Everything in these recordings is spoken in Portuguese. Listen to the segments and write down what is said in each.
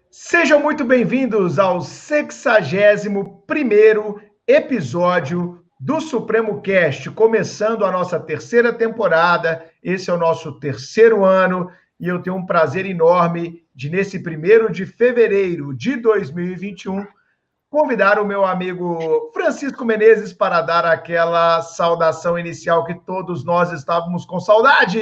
Sejam muito bem-vindos ao 61º episódio do Supremo Cast, começando a nossa terceira temporada. Esse é o nosso terceiro ano e eu tenho um prazer enorme de, nesse 1º de fevereiro de 2021, convidar o meu amigo Francisco Menezes para dar aquela saudação inicial que todos nós estávamos com saudade.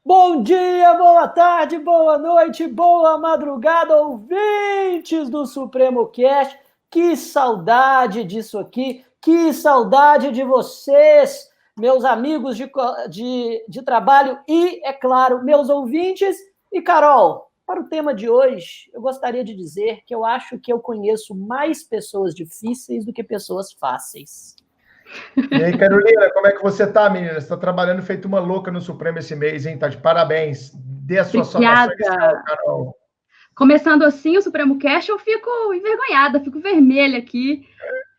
Bom dia, boa tarde, boa noite, boa madrugada, ouvintes do Supremo Cast. Que saudade disso aqui, que saudade de vocês, meus amigos de trabalho e, é claro, meus ouvintes. E, Carol, para o tema de hoje, eu gostaria de dizer que eu acho que eu conheço mais pessoas difíceis do que pessoas fáceis. E aí, Carolina, como é que você tá, menina? Você está trabalhando feito uma louca no Supremo esse mês, hein? Tá de parabéns. Dê a sua saudação inicial, Carol. Começando assim o Supremo Cast, eu fico envergonhada, fico vermelha aqui.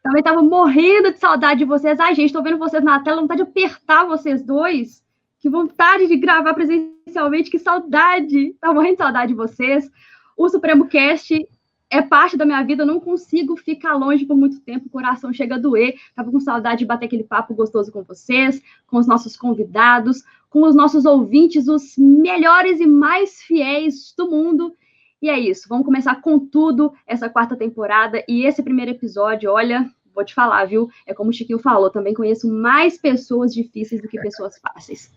Também tava morrendo de saudade de vocês. Ai, gente, tô vendo vocês na tela, vontade de apertar vocês dois. Que vontade de gravar presencialmente, que saudade. Tava morrendo de saudade de vocês. O Supremo Cast é parte da minha vida, eu não consigo ficar longe por muito tempo, o coração chega a doer. Tava com saudade de bater aquele papo gostoso com vocês, com os nossos convidados, com os nossos ouvintes, os melhores e mais fiéis do mundo. E é isso, vamos começar com tudo essa quarta temporada. E esse primeiro episódio, olha, vou te falar, viu? É como o Chiquinho falou, também conheço mais pessoas difíceis do que pessoas fáceis.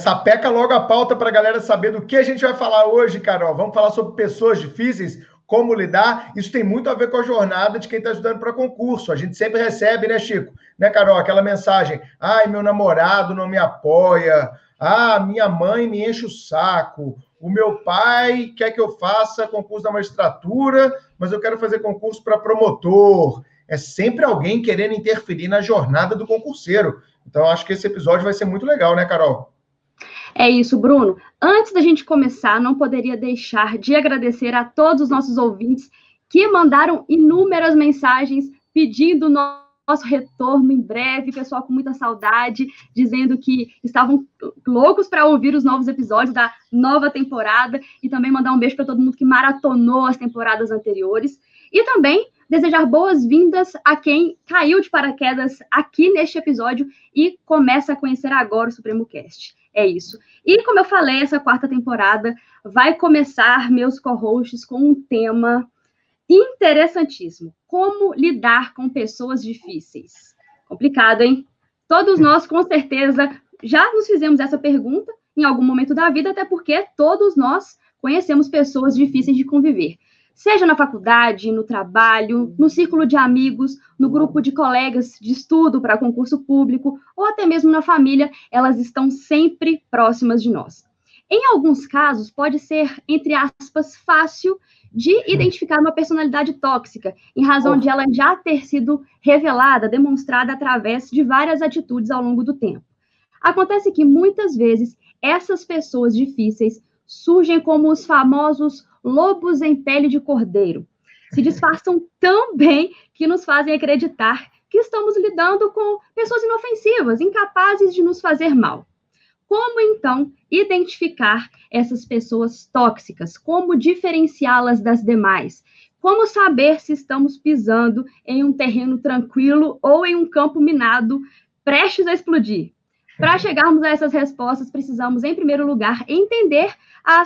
Sapeca logo a pauta para a galera saber do que a gente vai falar hoje, Carol. Vamos falar sobre pessoas difíceis, como lidar. Isso tem muito a ver com a jornada de quem está estudando para concurso. A gente sempre recebe, né, Chico? Né, Carol? Aquela mensagem: ai, meu namorado não me apoia. Ah, minha mãe me enche o saco. O meu pai quer que eu faça concurso da magistratura, mas eu quero fazer concurso para promotor. É sempre alguém querendo interferir na jornada do concurseiro. Então, acho que esse episódio vai ser muito legal, né, Carol? É isso, Bruno. Antes da gente começar, não poderia deixar de agradecer a todos os nossos ouvintes que mandaram inúmeras mensagens pedindo nosso retorno em breve, pessoal com muita saudade, dizendo que estavam loucos para ouvir os novos episódios da nova temporada, e também mandar um beijo para todo mundo que maratonou as temporadas anteriores, e também desejar boas-vindas a quem caiu de paraquedas aqui neste episódio e começa a conhecer agora o Supremo Cast. É isso. E como eu falei, essa quarta temporada vai começar, meus co-hosts, com um tema interessantíssimo. Como lidar com pessoas difíceis? Complicado, hein? Todos nós, com certeza, já nos fizemos essa pergunta em algum momento da vida, até porque todos nós conhecemos pessoas difíceis de conviver. Seja na faculdade, no trabalho, no círculo de amigos, no grupo de colegas de estudo para concurso público, ou até mesmo na família, elas estão sempre próximas de nós. Em alguns casos, pode ser, entre aspas, fácil de identificar uma personalidade tóxica, em razão de ela já ter sido revelada, demonstrada através de várias atitudes ao longo do tempo. Acontece que, muitas vezes, essas pessoas difíceis surgem como os famosos lobos em pele de cordeiro. Se disfarçam tão bem que nos fazem acreditar que estamos lidando com pessoas inofensivas, incapazes de nos fazer mal. Como, então, identificar essas pessoas tóxicas? Como diferenciá-las das demais? Como saber se estamos pisando em um terreno tranquilo ou em um campo minado prestes a explodir? Para chegarmos a essas respostas, precisamos, em primeiro lugar, entender a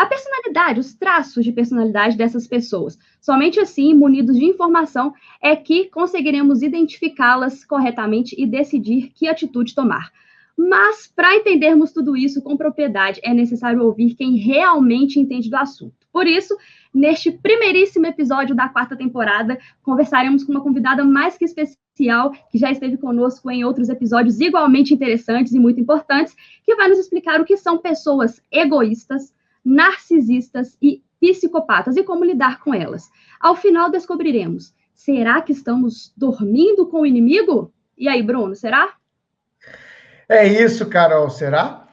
personalidade, os traços de personalidade dessas pessoas. Somente assim, munidos de informação, é que conseguiremos identificá-las corretamente e decidir que atitude tomar. Mas, para entendermos tudo isso com propriedade, é necessário ouvir quem realmente entende do assunto. Por isso, neste primeiríssimo episódio da quarta temporada, conversaremos com uma convidada mais que especial, que já esteve conosco em outros episódios igualmente interessantes e muito importantes, que vai nos explicar o que são pessoas egoístas, narcisistas e psicopatas e como lidar com elas. Ao final, descobriremos: será que estamos dormindo com o inimigo? E aí, Bruno, será? É isso, Carol, será?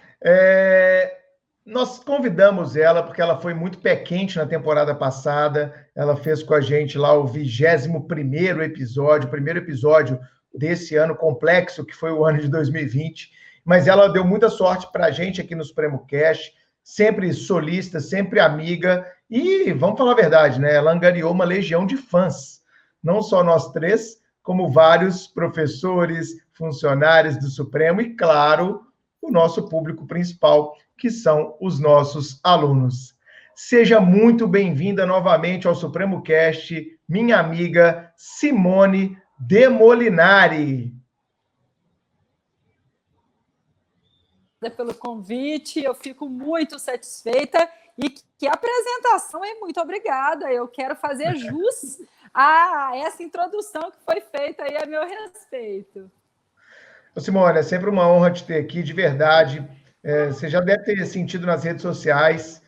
Nós convidamos ela porque ela foi muito pé quente na temporada passada. Ela fez com a gente lá o 21º episódio, o primeiro episódio desse ano complexo, que foi o ano de 2020. mas ela deu muita sorte para a gente aqui no Supremo Cast, sempre solista, sempre amiga, e vamos falar a verdade, né? Ela angariou uma legião de fãs, não só nós três, como vários professores, funcionários do Supremo e, claro, o nosso público principal, que são os nossos alunos. Seja muito bem-vinda novamente ao Supremo Cast, minha amiga Simone de Molinari. Pelo convite, eu fico muito satisfeita e que apresentação, hein? Muito obrigada. Eu quero fazer jus a essa introdução que foi feita aí a meu respeito. Simone, é sempre uma honra te ter aqui, de verdade. Você já deve ter sentido nas redes sociais,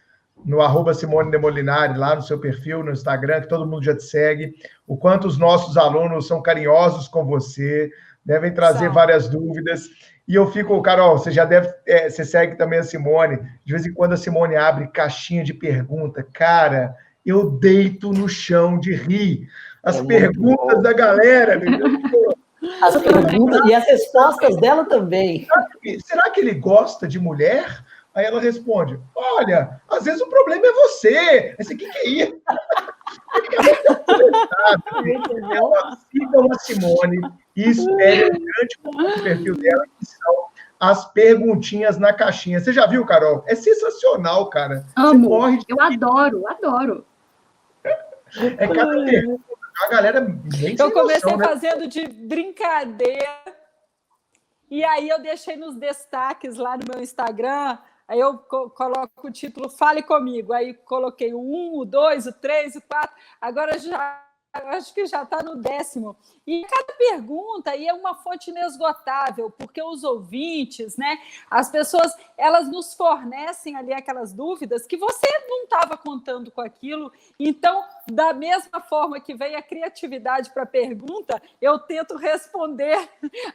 no @Simone de Molinari, lá no seu perfil, no Instagram, que todo mundo já te segue, o quanto os nossos alunos são carinhosos com você, devem trazer várias dúvidas. E eu fico, Carol, você já deve, você segue também a Simone, de vez em quando a Simone abre caixinha de pergunta. Cara, eu deito no chão de rir. As perguntas da galera, as perguntas e as respostas dela também. Será que ele gosta de mulher? Aí ela responde, olha, às vezes o problema é você. Esse aqui que é isso? Sigam a Simone e esperem um grande ponto do perfil dela, que são as perguntinhas na caixinha. Você já viu, Carol? É sensacional, cara. Amo, eu adoro. É cada pergunta. A galera nem Eu comecei noção, né? fazendo de brincadeira, e aí eu deixei nos destaques lá no meu Instagram, aí eu coloco o título Fale Comigo, aí coloquei o 1, o 2, o 3, o 4, agora já acho que já está no 10º. E cada pergunta aí é uma fonte inesgotável, porque os ouvintes, né, as pessoas, elas nos fornecem ali aquelas dúvidas que você não estava contando com aquilo. Então, da mesma forma que vem a criatividade para a pergunta, eu tento responder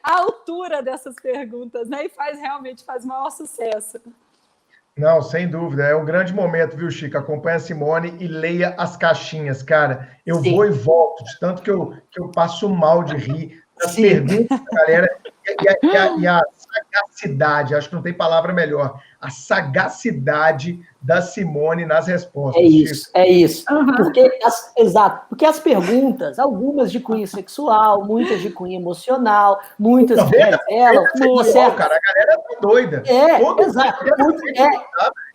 à altura dessas perguntas, né, e realmente faz maior sucesso. Não, sem dúvida. É um grande momento, viu, Chico? Acompanhe a Simone e leia as caixinhas, cara. Eu vou e volto, de tanto que eu passo mal de rir das perguntas da galera e a sagacidade, acho que não tem palavra melhor, a sagacidade da Simone nas respostas. É isso. Uhum. Porque as perguntas, algumas de cunho sexual, muitas de cunho emocional, muitas revelam uma certa... Cara, a galera tá doida.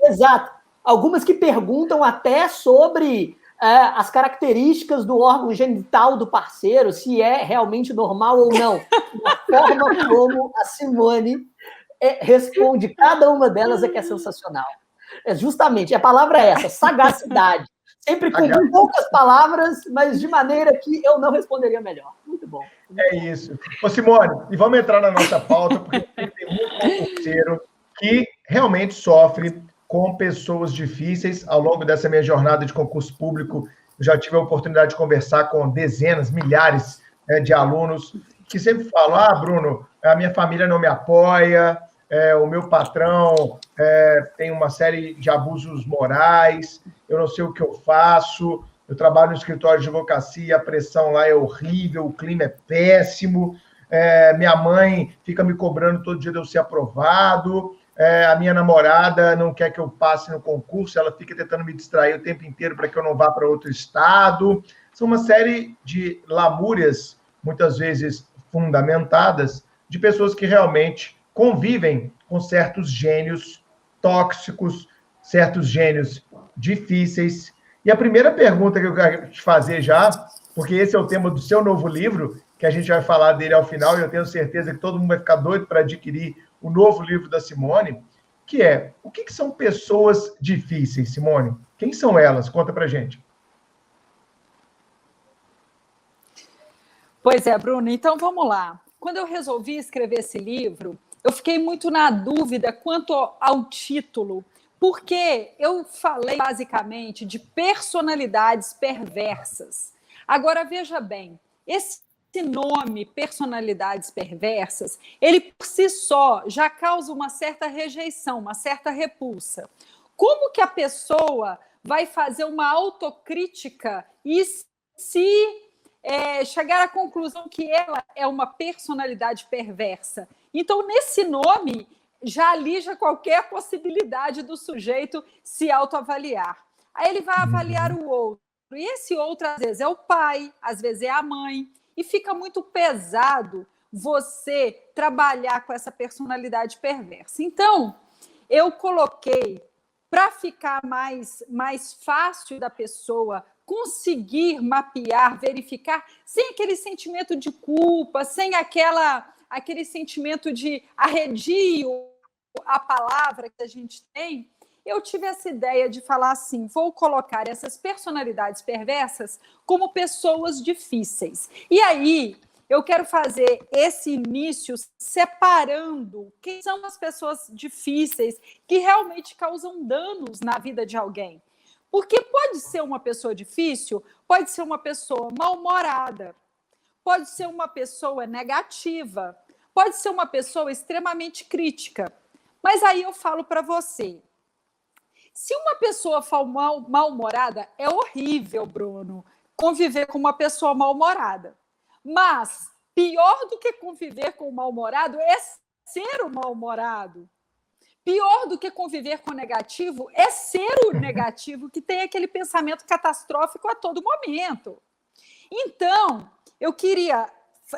Exato. Algumas que perguntam até sobre as características do órgão genital do parceiro, se é realmente normal ou não. A forma como a Simone responde cada uma delas é que é sensacional. Justamente, a palavra é essa, sagacidade. Sempre com poucas palavras, mas de maneira que eu não responderia melhor. Muito bom. É isso. Ô, Simone, e vamos entrar na nossa pauta, porque tem muito concurseiro que realmente sofre com pessoas difíceis. Ao longo dessa minha jornada de concurso público, eu já tive a oportunidade de conversar com dezenas, milhares de alunos que sempre falam, Bruno, a minha família não me apoia, o meu patrão tem uma série de abusos morais, eu não sei o que eu faço, eu trabalho no escritório de advocacia, a pressão lá é horrível, o clima é péssimo, minha mãe fica me cobrando todo dia de eu ser aprovado, a minha namorada não quer que eu passe no concurso, ela fica tentando me distrair o tempo inteiro para que eu não vá para outro estado. São uma série de lamúrias, muitas vezes fundamentadas, de pessoas que realmente convivem com certos gênios tóxicos, certos gênios difíceis. E a primeira pergunta que eu quero te fazer já, porque esse é o tema do seu novo livro, que a gente vai falar dele ao final, e eu tenho certeza que todo mundo vai ficar doido para adquirir o novo livro da Simone, que é, o que são pessoas difíceis, Simone? Quem são elas? Conta pra gente. Pois é, Bruno, então vamos lá. Quando eu resolvi escrever esse livro, eu fiquei muito na dúvida quanto ao título, porque eu falei basicamente de personalidades perversas. Agora, veja bem, esse nome, personalidades perversas, ele por si só já causa uma certa rejeição, uma certa repulsa. Como que a pessoa vai fazer uma autocrítica e se chegar à conclusão que ela é uma personalidade perversa? Então, nesse nome, já alija qualquer possibilidade do sujeito se autoavaliar. Aí ele vai avaliar o outro. E esse outro, às vezes, é o pai, às vezes é a mãe. E fica muito pesado você trabalhar com essa personalidade perversa. Então, eu coloquei, para ficar mais fácil da pessoa conseguir mapear, verificar, sem aquele sentimento de culpa, sem aquele sentimento de arredio à palavra que a gente tem, eu tive essa ideia de falar assim, vou colocar essas personalidades perversas como pessoas difíceis. E aí, eu quero fazer esse início separando quem são as pessoas difíceis que realmente causam danos na vida de alguém. Porque pode ser uma pessoa difícil, pode ser uma pessoa mal-humorada, pode ser uma pessoa negativa, pode ser uma pessoa extremamente crítica. Mas aí eu falo para você, se uma pessoa for mal-humorada, é horrível, Bruno, conviver com uma pessoa mal-humorada. Mas pior do que conviver com o mal-humorado é ser o mal-humorado. Pior do que conviver com o negativo é ser o negativo que tem aquele pensamento catastrófico a todo momento. Então, eu queria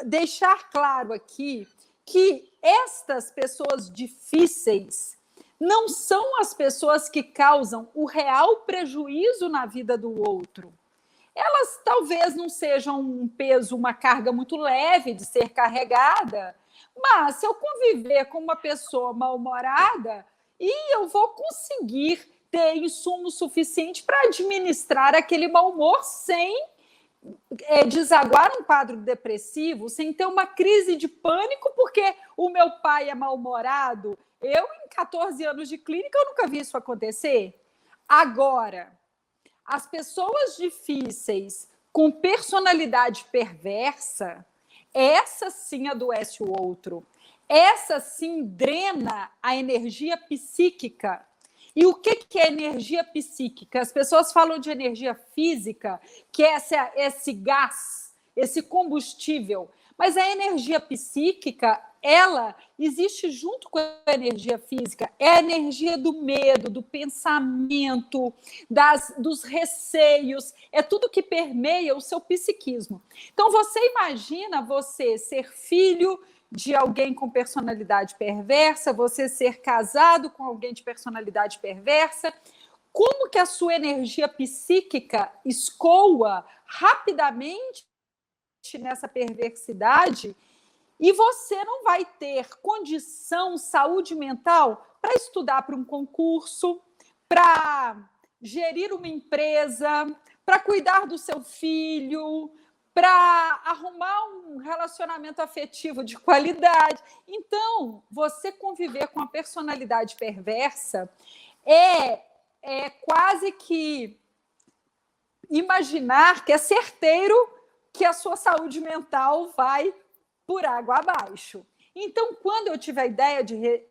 deixar claro aqui que estas pessoas difíceis não são as pessoas que causam o real prejuízo na vida do outro. Elas talvez não sejam um peso, uma carga muito leve de ser carregada, mas se eu conviver com uma pessoa mal-humorada, e eu vou conseguir ter insumo suficiente para administrar aquele mau humor sem desaguar um quadro depressivo, sem ter uma crise de pânico, porque o meu pai é mal-humorado. Eu, em 14 anos de clínica, eu nunca vi isso acontecer. Agora, as pessoas difíceis com personalidade perversa, essa sim adoece o outro. Essa sim drena a energia psíquica. E o que é energia psíquica? As pessoas falam de energia física, que é esse gás, esse combustível. Mas a energia psíquica, ela existe junto com a energia física. É a energia do medo, do pensamento, dos receios. É tudo que permeia o seu psiquismo. Então, você imagina você ser filho de alguém com personalidade perversa, você ser casado com alguém de personalidade perversa, como que a sua energia psíquica escoa rapidamente nessa perversidade e você não vai ter condição, saúde mental para estudar para um concurso, para gerir uma empresa, para cuidar do seu filho, para arrumar um relacionamento afetivo de qualidade. Então, você conviver com a personalidade perversa é quase que imaginar que é certeiro que a sua saúde mental vai por água abaixo. Então, quando eu tive a ideia de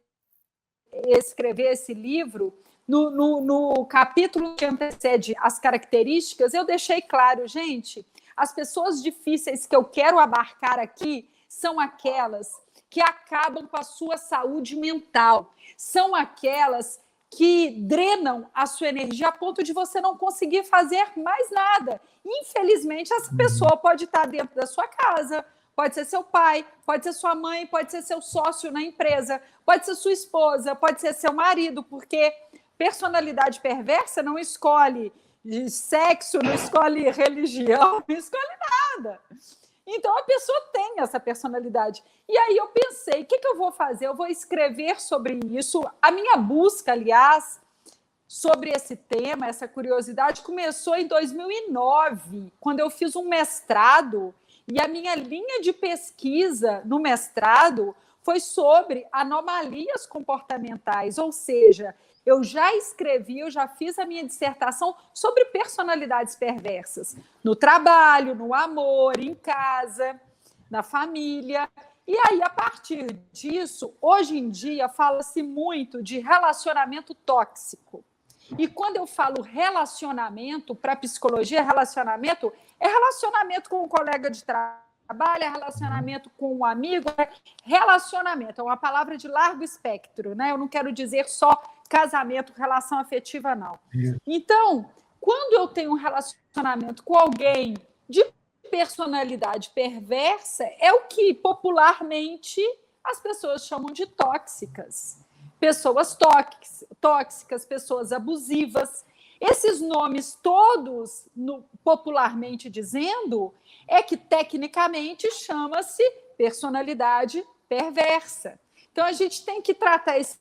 escrever esse livro, no capítulo que antecede as características, eu deixei claro, gente, as pessoas difíceis que eu quero abarcar aqui são aquelas que acabam com a sua saúde mental, são aquelas que drenam a sua energia a ponto de você não conseguir fazer mais nada. Infelizmente, essa pessoa pode estar dentro da sua casa, pode ser seu pai, pode ser sua mãe, pode ser seu sócio na empresa, pode ser sua esposa, pode ser seu marido, porque personalidade perversa não escolhe sexo, não escolhe religião, não escolhe nada. Então, a pessoa tem essa personalidade. E aí eu pensei, o que eu vou fazer? Eu vou escrever sobre isso. A minha busca, aliás, sobre esse tema, essa curiosidade, começou em 2009, quando eu fiz um mestrado, e a minha linha de pesquisa no mestrado foi sobre anomalias comportamentais, ou seja, eu já escrevi, eu já fiz a minha dissertação sobre personalidades perversas, no trabalho, no amor, em casa, na família. E aí, a partir disso, hoje em dia, fala-se muito de relacionamento tóxico. E quando eu falo relacionamento, para a psicologia, relacionamento é relacionamento com um colega de trabalho, trabalho, é relacionamento com um amigo. Relacionamento é uma palavra de largo espectro, né? Eu não quero dizer só casamento, relação afetiva, não. Então, quando eu tenho um relacionamento com alguém de personalidade perversa, é o que popularmente as pessoas chamam de tóxicas. Pessoas tóxicas, pessoas abusivas. Esses nomes todos, popularmente dizendo, é que tecnicamente chama-se personalidade perversa. Então, a gente tem que tratar esse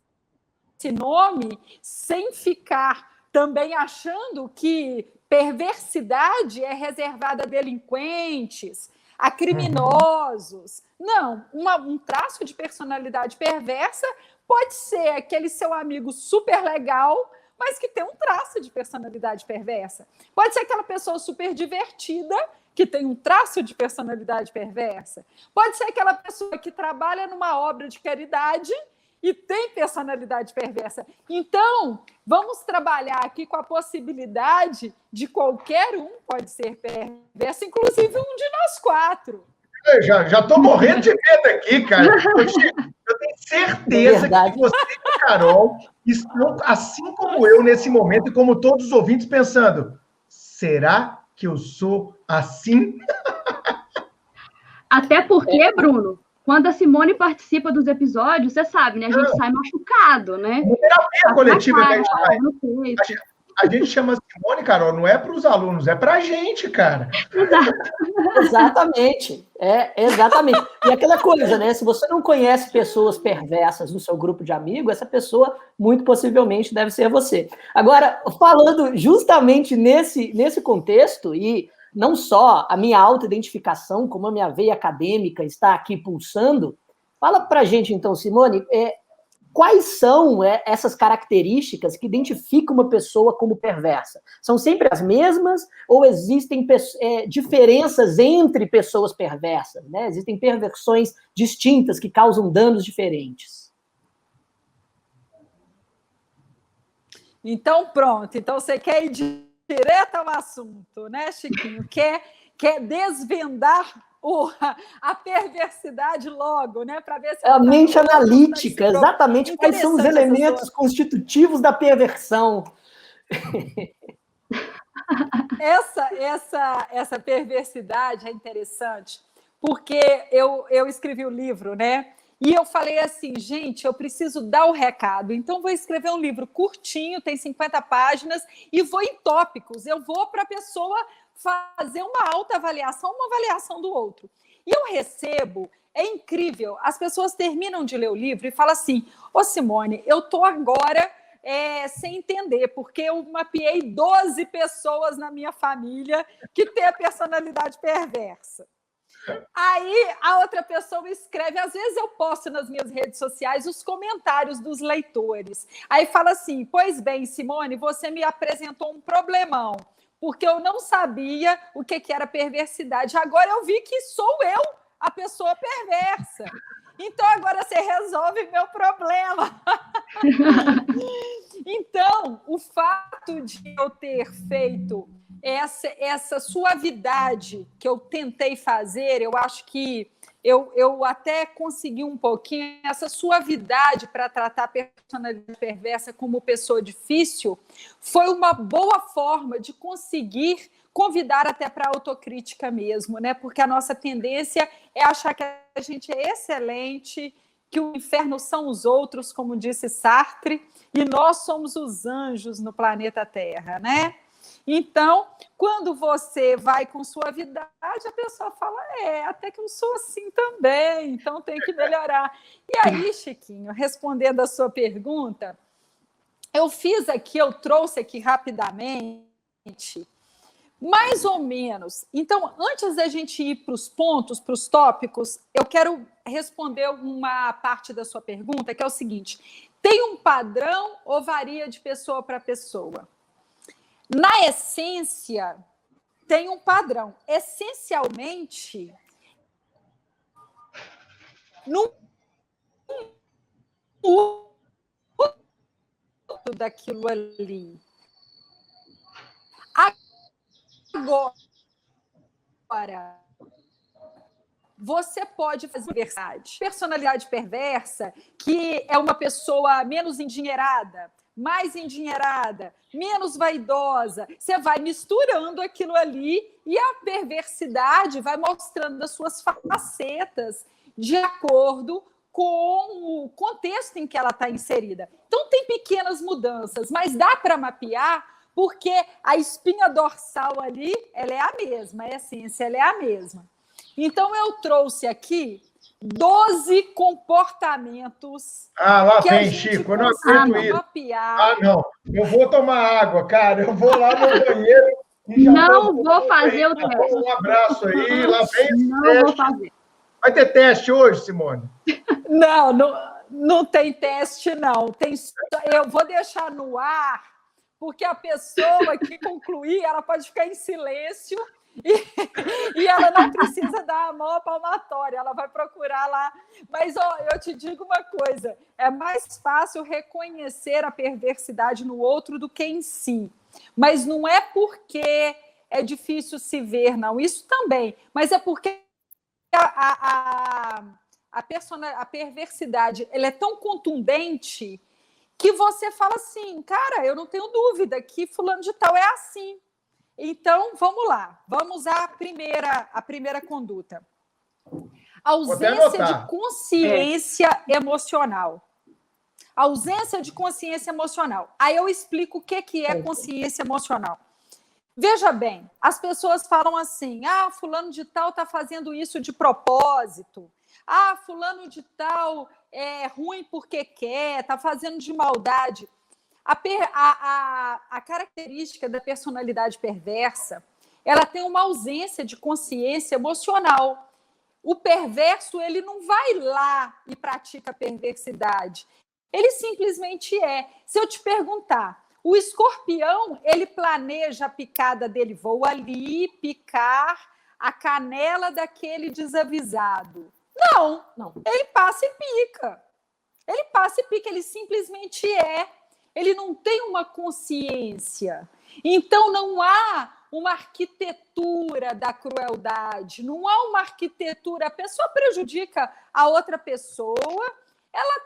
nome sem ficar também achando que perversidade é reservada a delinquentes, a criminosos. Não, um traço de personalidade perversa pode ser aquele seu amigo super legal, mas que tem um traço de personalidade perversa. Pode ser aquela pessoa super divertida, que tem um traço de personalidade perversa. Pode ser aquela pessoa que trabalha numa obra de caridade e tem personalidade perversa. Então, vamos trabalhar aqui com a possibilidade de qualquer um pode ser perverso, inclusive um de nós quatro. Eu já estou morrendo de medo aqui, cara. Eu tenho certeza que você e a Carol estão, assim como eu, nesse momento, e como todos os ouvintes, pensando: será que eu sou assim? Até porque, Bruno, quando a Simone participa dos episódios, você sabe, né? A gente sai machucado, né? Uma terapia coletiva que a gente faz. A gente chama Simone, Carol, não é para os alunos, é para a gente, cara. Exatamente. Exatamente. E aquela coisa, né? Se você não conhece pessoas perversas no seu grupo de amigos, essa pessoa muito possivelmente deve ser você. Agora, falando justamente nesse contexto, e não só a minha autoidentificação, como a minha veia acadêmica está aqui pulsando, fala pra gente então, Simone, quais são essas características que identificam uma pessoa como perversa? São sempre as mesmas ou existem diferenças entre pessoas perversas? Né? Existem perversões distintas que causam danos diferentes? Então, pronto. Então, você quer ir direto ao assunto, né, Chiquinho? Quer desvendar a perversidade logo, né? Para ver se a mente analítica, exatamente quais são os elementos constitutivos da perversão. Essa perversidade é interessante, porque eu escrevi o livro, né? E eu falei assim, gente, eu preciso dar o recado, então vou escrever um livro curtinho, tem 50 páginas, e vou em tópicos, eu vou para a pessoa fazer uma autoavaliação, uma avaliação do outro. E eu recebo, é incrível, as pessoas terminam de ler o livro e falam assim, ô Simone, eu estou agora sem entender, porque eu mapeei 12 pessoas na minha família que têm a personalidade perversa. Aí a outra pessoa escreve, às vezes eu posto nas minhas redes sociais os comentários dos leitores. Aí fala assim, pois bem, Simone, você me apresentou um problemão, porque eu não sabia o que era perversidade. Agora eu vi que sou eu a pessoa perversa. Então agora você resolve meu problema. Então, o fato de eu ter feito essa suavidade que eu tentei fazer, eu acho que eu até consegui um pouquinho essa suavidade para tratar a personalidade perversa como pessoa difícil, foi uma boa forma de conseguir convidar até para a autocrítica mesmo, né? Porque a nossa tendência é achar que a gente é excelente, que o inferno são os outros, como disse Sartre, e nós somos os anjos no planeta Terra, né? Então, quando você vai com suavidade, a pessoa fala, até que eu sou assim também, então tem que melhorar. E aí, Chiquinho, respondendo a sua pergunta, eu trouxe aqui rapidamente, mais ou menos. Então, antes da gente ir para os pontos, para os tópicos, eu quero responder uma parte da sua pergunta, que é o seguinte, tem um padrão ou varia de pessoa para pessoa? Na essência, tem um padrão. Essencialmente, no uso daquilo ali. Agora, você pode fazer personalidade perversa, que é uma pessoa menos endinheirada, mais endinheirada, menos vaidosa. Você vai misturando aquilo ali e a perversidade vai mostrando as suas facetas de acordo com o contexto em que ela está inserida. Então, tem pequenas mudanças, mas dá para mapear, porque a espinha dorsal ali, ela é a mesma, a essência ela é a mesma. Então, eu trouxe aqui 12 comportamentos. Lá vem, Chico, eu não aguento isso. Mapear. Não, eu vou tomar água, cara, eu vou lá no banheiro e já não vou fazer o teste. Um abraço aí, lá vem. Não vou fazer. Vai ter teste hoje, Simone? Não tem teste, não. Eu vou deixar no ar, porque a pessoa que concluir, ela pode ficar em silêncio e ela não precisa dar a mão à palmatória, ela vai procurar lá. Mas eu te digo uma coisa, é mais fácil reconhecer a perversidade no outro do que em si. Mas não é porque é difícil se ver, não. Isso também. Mas é porque a perversidade ela é tão contundente que você fala assim, cara, eu não tenho dúvida que fulano de tal é assim. Então, vamos lá. Vamos à primeira conduta. Ausência de consciência emocional. Ausência de consciência emocional. Aí eu explico o que é consciência emocional. Veja bem, as pessoas falam assim, fulano de tal está fazendo isso de propósito. Fulano de tal é ruim porque quer, está fazendo de maldade. A característica da personalidade perversa, ela tem uma ausência de consciência emocional. O perverso, ele não vai lá e pratica perversidade. Ele simplesmente é. Se eu te perguntar, o escorpião, ele planeja a picada dele, vou ali picar a canela daquele desavisado. Não. Ele passa e pica. Ele simplesmente é. Ele não tem uma consciência. Então, não há uma arquitetura da crueldade, não há uma arquitetura. A pessoa prejudica a outra pessoa, ela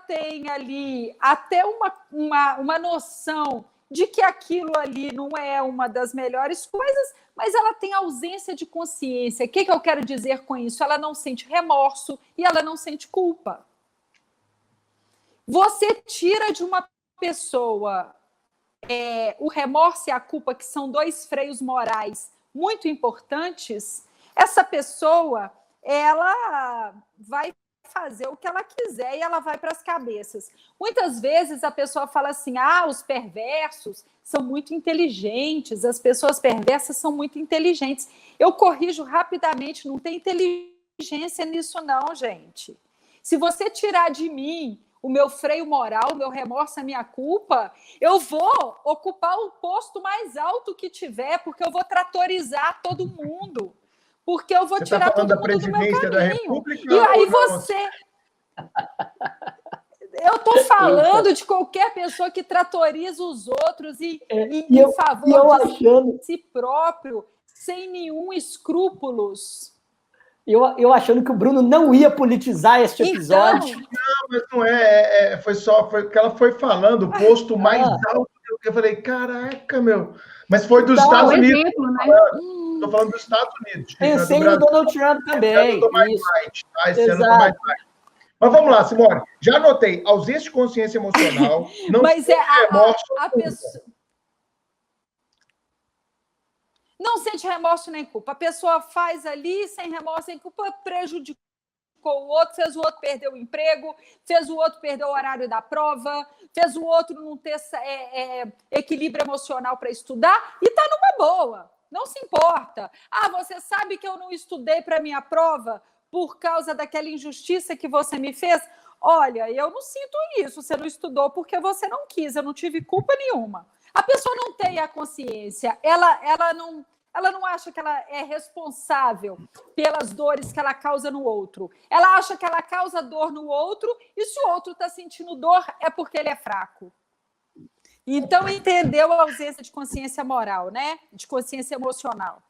tem ali até uma noção de que aquilo ali não é uma das melhores coisas, mas ela tem ausência de consciência. O que eu quero dizer com isso? Ela não sente remorso e ela não sente culpa. Você tira de uma pessoa o remorso e a culpa, que são dois freios morais muito importantes, essa pessoa ela vai fazer o que ela quiser e ela vai para as cabeças. Muitas vezes a pessoa fala assim, os perversos são muito inteligentes, as pessoas perversas são muito inteligentes. Eu corrijo rapidamente, não tem inteligência nisso não, gente. Se você tirar de mim o meu freio moral, o meu remorso, a minha culpa, eu vou ocupar o posto mais alto que tiver, porque eu vou tratorizar todo mundo. Porque eu vou tirar todo mundo do meu caminho. E aí você... Eu estou falando de qualquer pessoa que tratoriza os outros em favor de si próprio, sem nenhum escrúpulos. Eu achando que o Bruno não ia politizar este episódio. Não, mas não é. Foi que ela foi falando, o posto mais alto. Eu falei, caraca, meu. Mas foi dos Estados Unidos. Exemplo, né? Estou falando dos Estados Unidos. Pensei no Donald Trump também. Esse ano eu tô mais light. Mas vamos lá, Simone. Já anotei. Ausência de consciência emocional. Não mas remorso. A pessoa... Não sente remorso nem culpa. A pessoa faz ali, sem remorso, sem culpa, prejudicou o outro, fez o outro perder o emprego, fez o outro perder o horário da prova, fez o outro não ter equilíbrio emocional para estudar e está numa boa. Não se importa. Você sabe que eu não estudei para a minha prova por causa daquela injustiça que você me fez? Olha, eu não sinto isso. Você não estudou porque você não quis. Eu não tive culpa nenhuma. A pessoa não tem a consciência. Ela não acha que ela é responsável pelas dores que ela causa no outro. Ela acha que ela causa dor no outro e se o outro está sentindo dor é porque ele é fraco. Então, entendeu a ausência de consciência moral, né? De consciência emocional.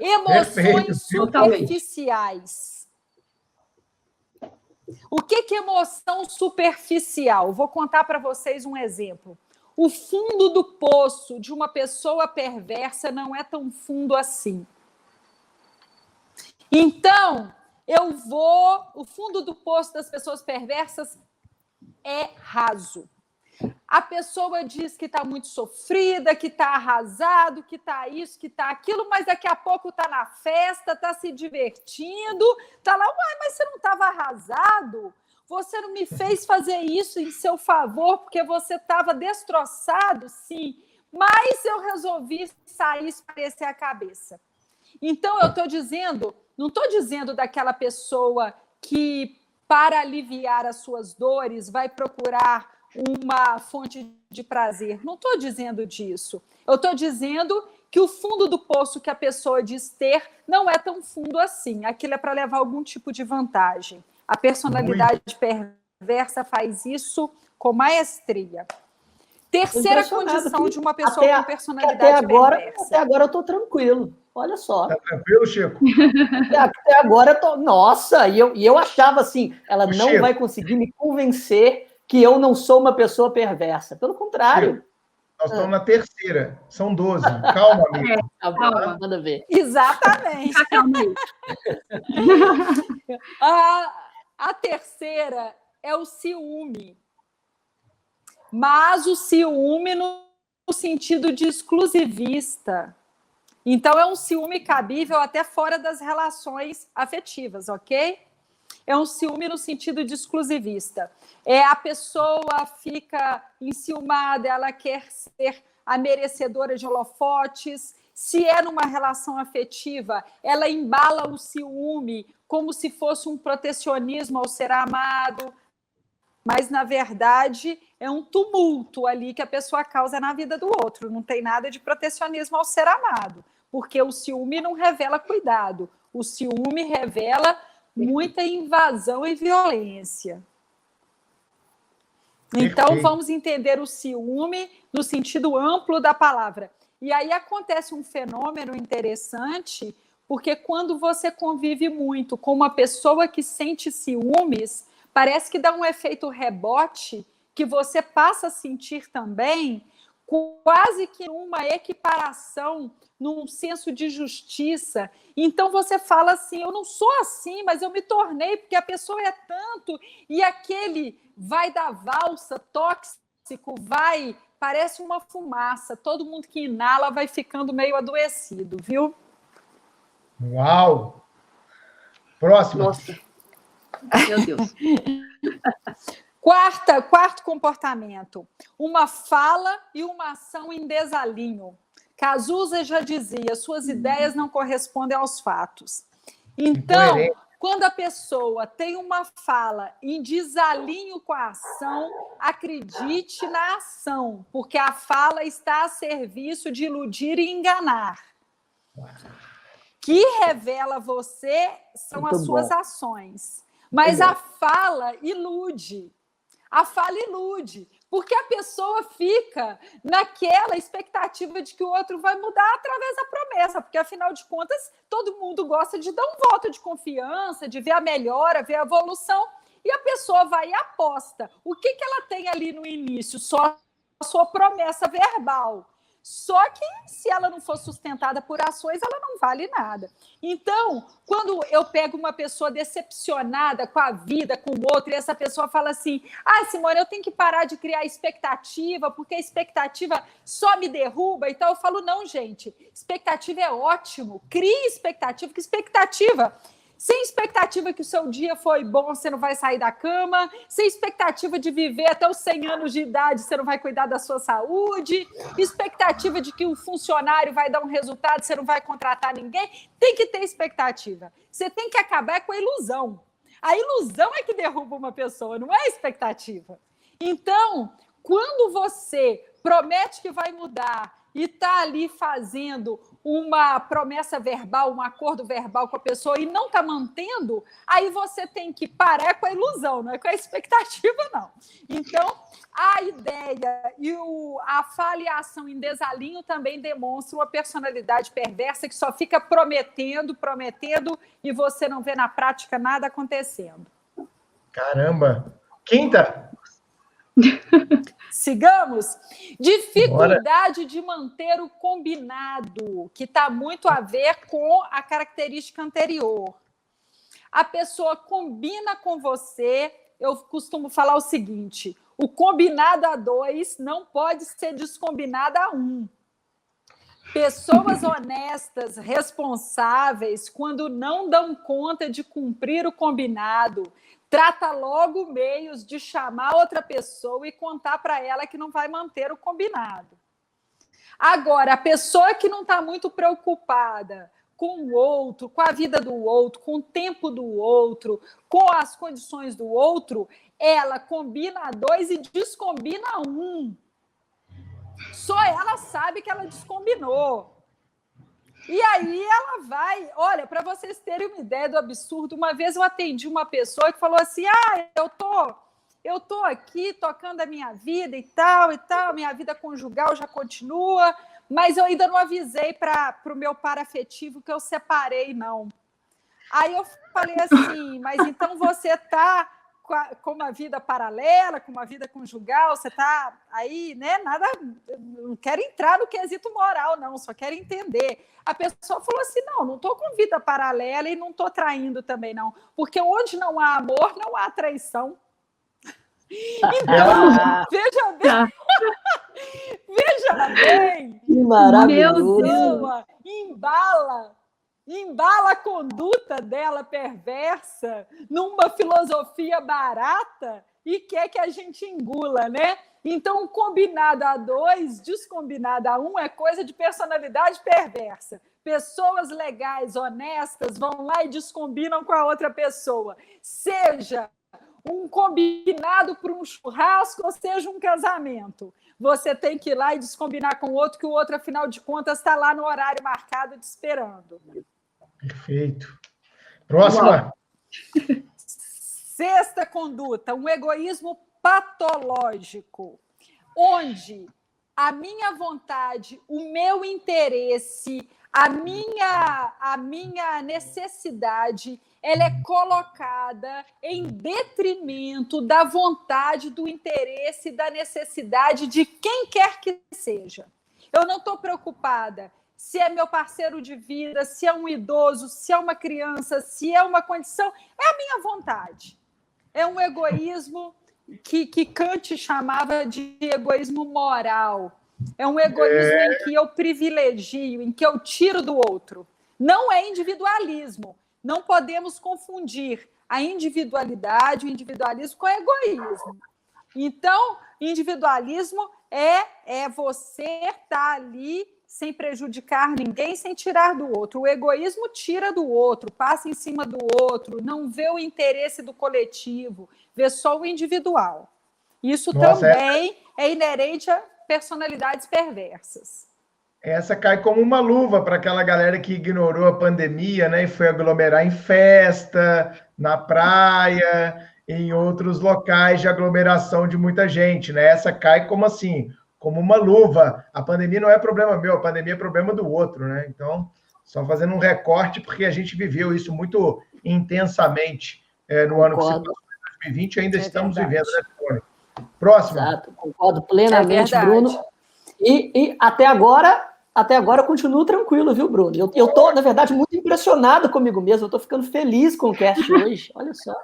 Emoções superficiais. O que é emoção superficial? Vou contar para vocês um exemplo. O fundo do poço de uma pessoa perversa não é tão fundo assim. Então, o fundo do poço das pessoas perversas é raso. A pessoa diz que está muito sofrida, que está arrasado, que está isso, que está aquilo, mas daqui a pouco está na festa, está se divertindo, está lá, uai, mas você não estava arrasado? Você não me fez fazer isso em seu favor porque você estava destroçado? Sim, mas eu resolvi sair e esparecer a cabeça. Então, eu estou dizendo, não estou dizendo daquela pessoa que, para aliviar as suas dores, vai procurar uma fonte de prazer. Não estou dizendo disso. Eu estou dizendo que o fundo do poço que a pessoa diz ter não é tão fundo assim. Aquilo é para levar algum tipo de vantagem. A personalidade perversa faz isso com maestria. Terceira condição de uma pessoa com personalidade perversa. Até agora eu estou tranquilo. Olha só. Tá tranquilo, Chico? Até agora eu tô... Nossa, e eu achava assim, ela não Chico, vai conseguir me convencer que eu não sou uma pessoa perversa. Pelo contrário. Chico, nós estamos na terceira. São 12. Calma, amigo. Calma, manda ver. Exatamente. A terceira é o ciúme. Mas o ciúme no sentido de exclusivista. Então, é um ciúme cabível até fora das relações afetivas, ok? É um ciúme no sentido de exclusivista. A pessoa fica enciumada, ela quer ser a merecedora de holofotes. Se é numa relação afetiva, ela embala o ciúme como se fosse um protecionismo ao ser amado. Mas, na verdade, é um tumulto ali que a pessoa causa na vida do outro. Não tem nada de protecionismo ao ser amado, porque o ciúme não revela cuidado. O ciúme revela muita invasão e violência. Então, vamos entender o ciúme no sentido amplo da palavra. E aí acontece um fenômeno interessante, porque quando você convive muito com uma pessoa que sente ciúmes, parece que dá um efeito rebote que você passa a sentir também, quase que uma equiparação, num senso de justiça. Então você fala assim, eu não sou assim, mas eu me tornei, porque a pessoa é tanto, e aquele vai da valsa, tóxico, parece uma fumaça, todo mundo que inala vai ficando meio adoecido, viu? Uau! Próximo. Nossa. Meu Deus. Quarto comportamento, uma fala e uma ação em desalinho. Cazuza já dizia, suas ideias não correspondem aos fatos. Então, quando a pessoa tem uma fala em desalinho com a ação, acredite na ação, porque a fala está a serviço de iludir e enganar. Que revela você são muito as suas ações. Mas a fala ilude. A fala ilude, porque a pessoa fica naquela expectativa de que o outro vai mudar através da promessa, porque, afinal de contas, todo mundo gosta de dar um voto de confiança, de ver a melhora, ver a evolução, e a pessoa vai e aposta. O que ela tem ali no início? Só a sua promessa verbal. Só que, se ela não for sustentada por ações, ela não vale nada. Então, quando eu pego uma pessoa decepcionada com a vida, com o outro, e essa pessoa fala assim, Simone, eu tenho que parar de criar expectativa, porque a expectativa só me derruba. Então, eu falo, não, gente, expectativa é ótimo. Crie expectativa, que expectativa... Sem expectativa que o seu dia foi bom, você não vai sair da cama. Sem expectativa de viver até os 100 anos de idade, você não vai cuidar da sua saúde. Expectativa de que o funcionário vai dar um resultado, você não vai contratar ninguém. Tem que ter expectativa. Você tem que acabar com a ilusão. A ilusão é que derruba uma pessoa, não é a expectativa. Então, quando você promete que vai mudar e está ali fazendo uma promessa verbal, um acordo verbal com a pessoa e não está mantendo, aí você tem que parar com a ilusão, não é com a expectativa, não. Então, a ideia e a fala e a ação em desalinho também demonstram uma personalidade perversa que só fica prometendo, e você não vê na prática nada acontecendo. Caramba! Quinta? Sigamos. Dificuldade de manter o combinado, que está muito a ver com a característica anterior. A pessoa combina com você, eu costumo falar o seguinte, o combinado a 2 não pode ser descombinado a 1. Pessoas honestas, responsáveis, quando não dão conta de cumprir o combinado, trata logo meios de chamar outra pessoa e contar para ela que não vai manter o combinado. Agora, a pessoa que não está muito preocupada com o outro, com a vida do outro, com o tempo do outro, com as condições do outro, ela combina a 2 e descombina a 1. Só ela sabe que ela descombinou. E aí ela vai... Olha, para vocês terem uma ideia do absurdo, uma vez eu atendi uma pessoa que falou assim, eu tô aqui tocando a minha vida e tal, minha vida conjugal já continua, mas eu ainda não avisei para o meu par afetivo que eu separei, não. Aí eu falei assim, mas então você está com uma vida paralela, com uma vida conjugal, você está aí, né? Nada, não quero entrar no quesito moral, não, só quero entender. A pessoa falou assim, não estou com vida paralela e não estou traindo também, não, porque onde não há amor, não há traição. Então, veja bem, veja bem, que maravilhoso. Pessoa embala a conduta dela perversa numa filosofia barata e quer que a gente engula, né? Então, combinado a 2, descombinado a 1 é coisa de personalidade perversa. Pessoas legais, honestas, vão lá e descombinam com a outra pessoa. Seja um combinado para um churrasco ou seja um casamento. Você tem que ir lá e descombinar com o outro, que o outro, afinal de contas, está lá no horário marcado te esperando. Perfeito. Próxima. Sexta conduta, um egoísmo patológico, onde a minha vontade, o meu interesse, a minha necessidade, ela é colocada em detrimento da vontade, do interesse, da necessidade de quem quer que seja. Eu não estou preocupada se é meu parceiro de vida, se é um idoso, se é uma criança, se é uma condição, é a minha vontade. É um egoísmo que Kant chamava de egoísmo moral. É um egoísmo em que eu privilegio, em que eu tiro do outro. Não é individualismo. Não podemos confundir a individualidade, o individualismo com o egoísmo. Então, individualismo é você estar ali sem prejudicar ninguém, sem tirar do outro. O egoísmo tira do outro, passa em cima do outro, não vê o interesse do coletivo, vê só o individual. Isso também é inerente a personalidades perversas. Essa cai como uma luva para aquela galera que ignorou a pandemia, né, e foi aglomerar em festa, na praia, em outros locais de aglomeração de muita gente, né? Essa cai como assim, como uma luva. A pandemia não é problema meu, a pandemia é problema do outro, né? Então, só fazendo um recorte, porque a gente viveu isso muito intensamente no ano que se passou, 2020, ainda estamos vivendo, né, Tony? Próximo. Exato, concordo plenamente, Bruno. E até agora eu continuo tranquilo, viu, Bruno? Eu tô, na verdade, muito impressionado comigo mesmo. Eu tô ficando feliz com o cast hoje. Olha só.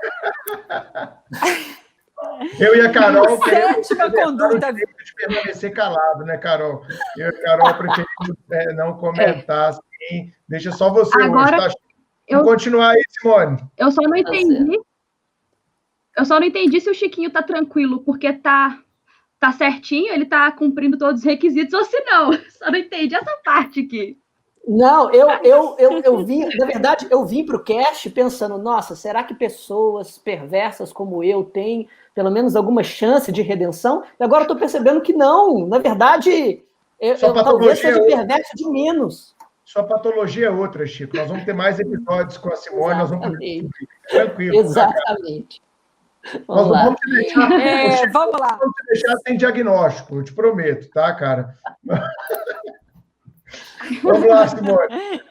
Eu e a Carol sétima conduta de permanecer calado, né, Carol? Eu e a Carol preferimos não comentar assim. Deixa só você agora, hoje, tá? Vamos continuar aí, Simone. Eu só não entendi. Eu só não entendi se o Chiquinho tá tranquilo, porque tá certinho, ele tá cumprindo todos os requisitos, ou se não. Só não entendi essa parte aqui. Não, eu vim, na verdade, eu vim para o cast pensando, nossa, será que pessoas perversas como eu têm pelo menos alguma chance de redenção? E agora eu estou percebendo que não, na verdade, eu talvez seja perverso de menos. Sua patologia é outra, Chico. Nós vamos ter mais episódios com a Simone, nós vamos poder descobrir. Tranquilo. Exatamente. Nós não vamos te deixar, vamos lá. Vamos te deixar sem diagnóstico, eu te prometo, tá, cara? Vamos lá, Simone.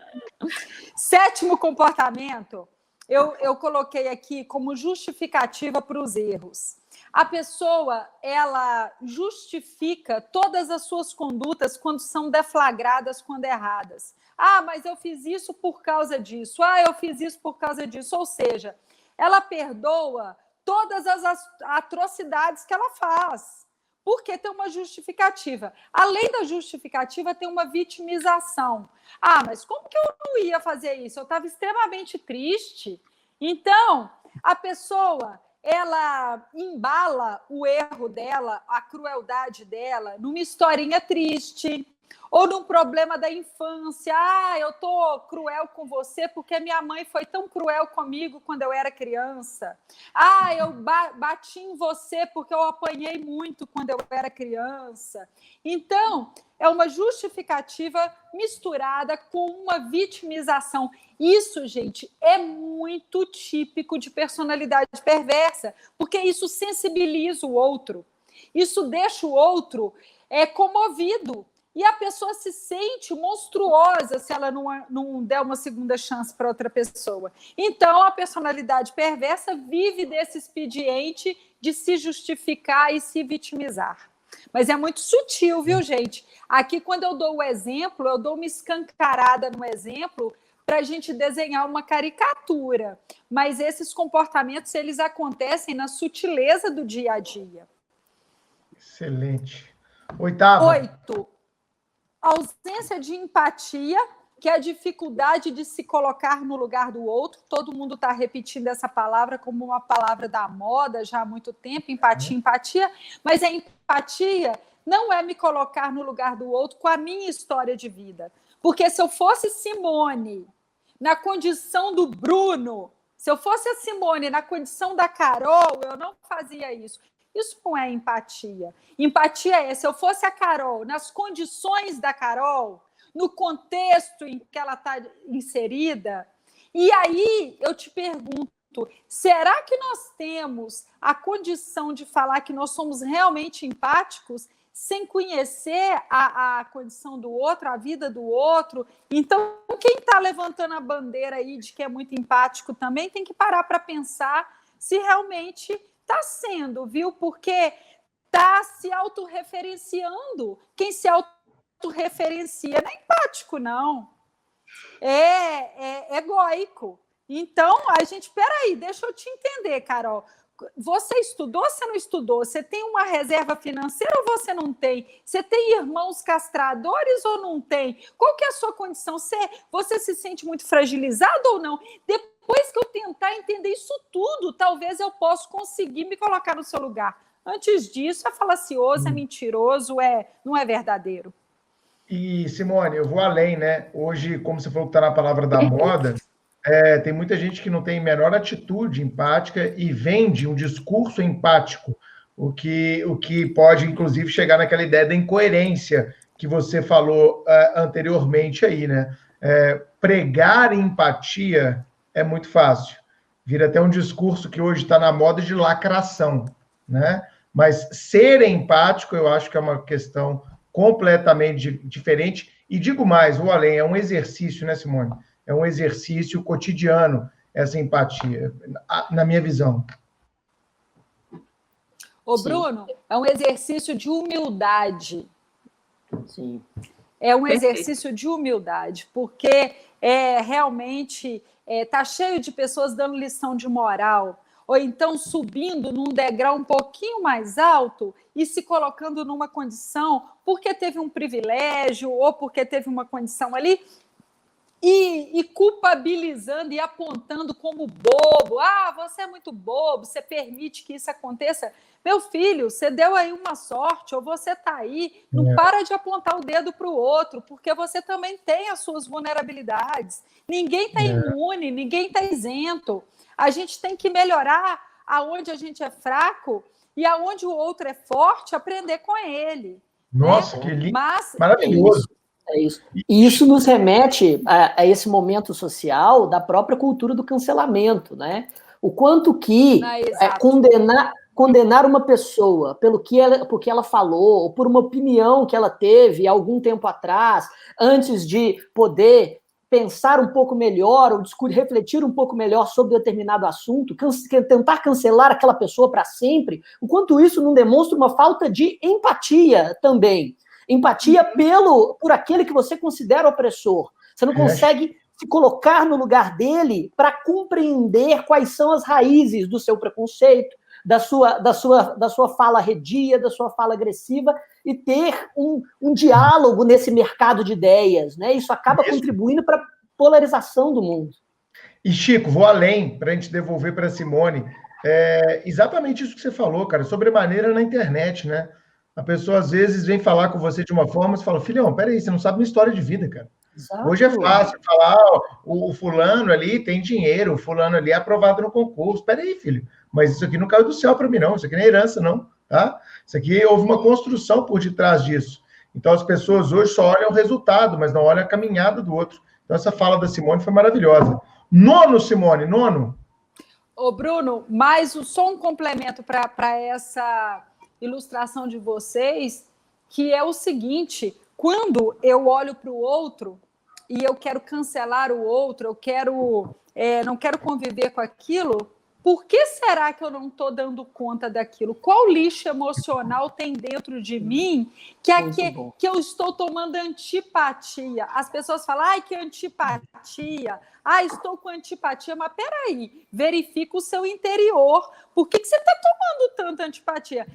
7º comportamento, eu coloquei aqui como justificativa para os erros. A pessoa, ela justifica todas as suas condutas quando são deflagradas, quando erradas. Ah, mas eu fiz isso por causa disso. Ah, eu fiz isso por causa disso. Ou seja, ela perdoa todas as atrocidades que ela faz, porque tem uma justificativa. Além da justificativa, tem uma vitimização. Ah, mas como que eu não ia fazer isso? Eu estava extremamente triste. Então, a pessoa, ela embala o erro dela, a crueldade dela, numa historinha triste, ou num problema da infância. Ah, eu tô cruel com você porque minha mãe foi tão cruel comigo quando eu era criança. Ah, eu bati em você porque eu apanhei muito quando eu era criança. Então, é uma justificativa misturada com uma vitimização. Isso, gente, é muito típico de personalidade perversa, porque isso sensibiliza o outro. Isso deixa o outro comovido. E a pessoa se sente monstruosa se ela não der uma segunda chance para outra pessoa. Então, a personalidade perversa vive desse expediente de se justificar e se vitimizar. Mas é muito sutil, viu, gente? Aqui, quando eu dou o exemplo, eu dou uma escancarada no exemplo para a gente desenhar uma caricatura. Mas esses comportamentos, eles acontecem na sutileza do dia a dia. Excelente. 8º. Ausência de empatia, que é a dificuldade de se colocar no lugar do outro. Todo mundo está repetindo essa palavra como uma palavra da moda já há muito tempo, empatia. Mas a empatia não é me colocar no lugar do outro com a minha história de vida. Porque se eu fosse Simone na condição do Bruno, se eu fosse a Simone na condição da Carol, eu não fazia isso. Isso não é empatia. Empatia é, se eu fosse a Carol, nas condições da Carol, no contexto em que ela está inserida, e aí eu te pergunto, será que nós temos a condição de falar que nós somos realmente empáticos sem conhecer a condição do outro, a vida do outro? Então, quem está levantando a bandeira aí de que é muito empático também tem que parar para pensar se realmente está sendo, viu? Porque está se autorreferenciando. Quem se autorreferencia não é empático, não. É egóico. Então, a gente... Peraí, deixa eu te entender, Carol. Você estudou ou você não estudou? Você tem uma reserva financeira ou você não tem? Você tem irmãos castradores ou não tem? Qual que é a sua condição? Você se sente muito fragilizado ou não? Depois que eu tentar entender isso tudo, talvez eu possa conseguir me colocar no seu lugar. Antes disso, é falacioso, é mentiroso, não é verdadeiro. E, Simone, eu vou além, né? Hoje, como você falou que está na palavra da moda, tem muita gente que não tem a menor atitude empática e vende um discurso empático, o que pode, inclusive, chegar naquela ideia da incoerência que você falou anteriormente aí, né? Pregar empatia é muito fácil. Vira até um discurso que hoje está na moda de lacração, né? Mas ser empático, eu acho que é uma questão completamente diferente. E digo mais, vou além, é um exercício, né, Simone? É um exercício cotidiano, essa empatia, na minha visão. Ô, Bruno, é um exercício de humildade. Sim. É um exercício de humildade, porque realmente está cheio de pessoas dando lição de moral, ou então subindo num degrau um pouquinho mais alto e se colocando numa condição porque teve um privilégio ou porque teve uma condição ali, e culpabilizando e apontando como bobo. Ah, você é muito bobo, você permite que isso aconteça. Meu filho, você deu aí uma sorte, ou você está aí, não para de apontar o dedo para o outro, porque você também tem as suas vulnerabilidades. Ninguém está imune, ninguém está isento. A gente tem que melhorar aonde a gente é fraco e aonde o outro é forte, aprender com ele. Nossa, né? que lindo! Mas, maravilhoso! É isso. E isso nos remete a esse momento social da própria cultura do cancelamento, né? O quanto que condenar uma pessoa porque ela falou, ou por uma opinião que ela teve algum tempo atrás, antes de poder pensar um pouco melhor, ou refletir um pouco melhor sobre determinado assunto, tentar cancelar aquela pessoa para sempre, o quanto isso não demonstra uma falta de empatia também. Empatia por aquele que você considera opressor. Você não consegue se colocar no lugar dele para compreender quais são as raízes do seu preconceito, da sua fala arredia, da sua fala agressiva, e ter um diálogo nesse mercado de ideias, né? Isso acaba contribuindo para a polarização do mundo. E, Chico, vou além, para a gente devolver para a Simone, exatamente isso que você falou, cara, sobremaneira na internet, né? A pessoa, às vezes, vem falar com você de uma forma, você fala, filhão, peraí, você não sabe minha história de vida, cara. Exato. Hoje é fácil falar, o fulano ali tem dinheiro, o fulano ali é aprovado no concurso. Peraí, filho, mas isso aqui não caiu do céu para mim, não. Isso aqui não é herança, não. Tá? Isso aqui houve uma construção por detrás disso. Então, as pessoas hoje só olham o resultado, mas não olham a caminhada do outro. Então, essa fala da Simone foi maravilhosa. Nono, Simone, nono. Ô, Bruno, mais só um complemento para essa ilustração de vocês, que é o seguinte: quando eu olho para o outro e eu quero cancelar o outro, não quero conviver com aquilo, por que será que eu não estou dando conta daquilo? Qual lixo emocional tem dentro de mim que eu estou tomando antipatia? As pessoas falam, ai, que antipatia. Ah, estou com antipatia. Mas peraí, verifica o seu interior. Por que você está tomando tanta antipatia?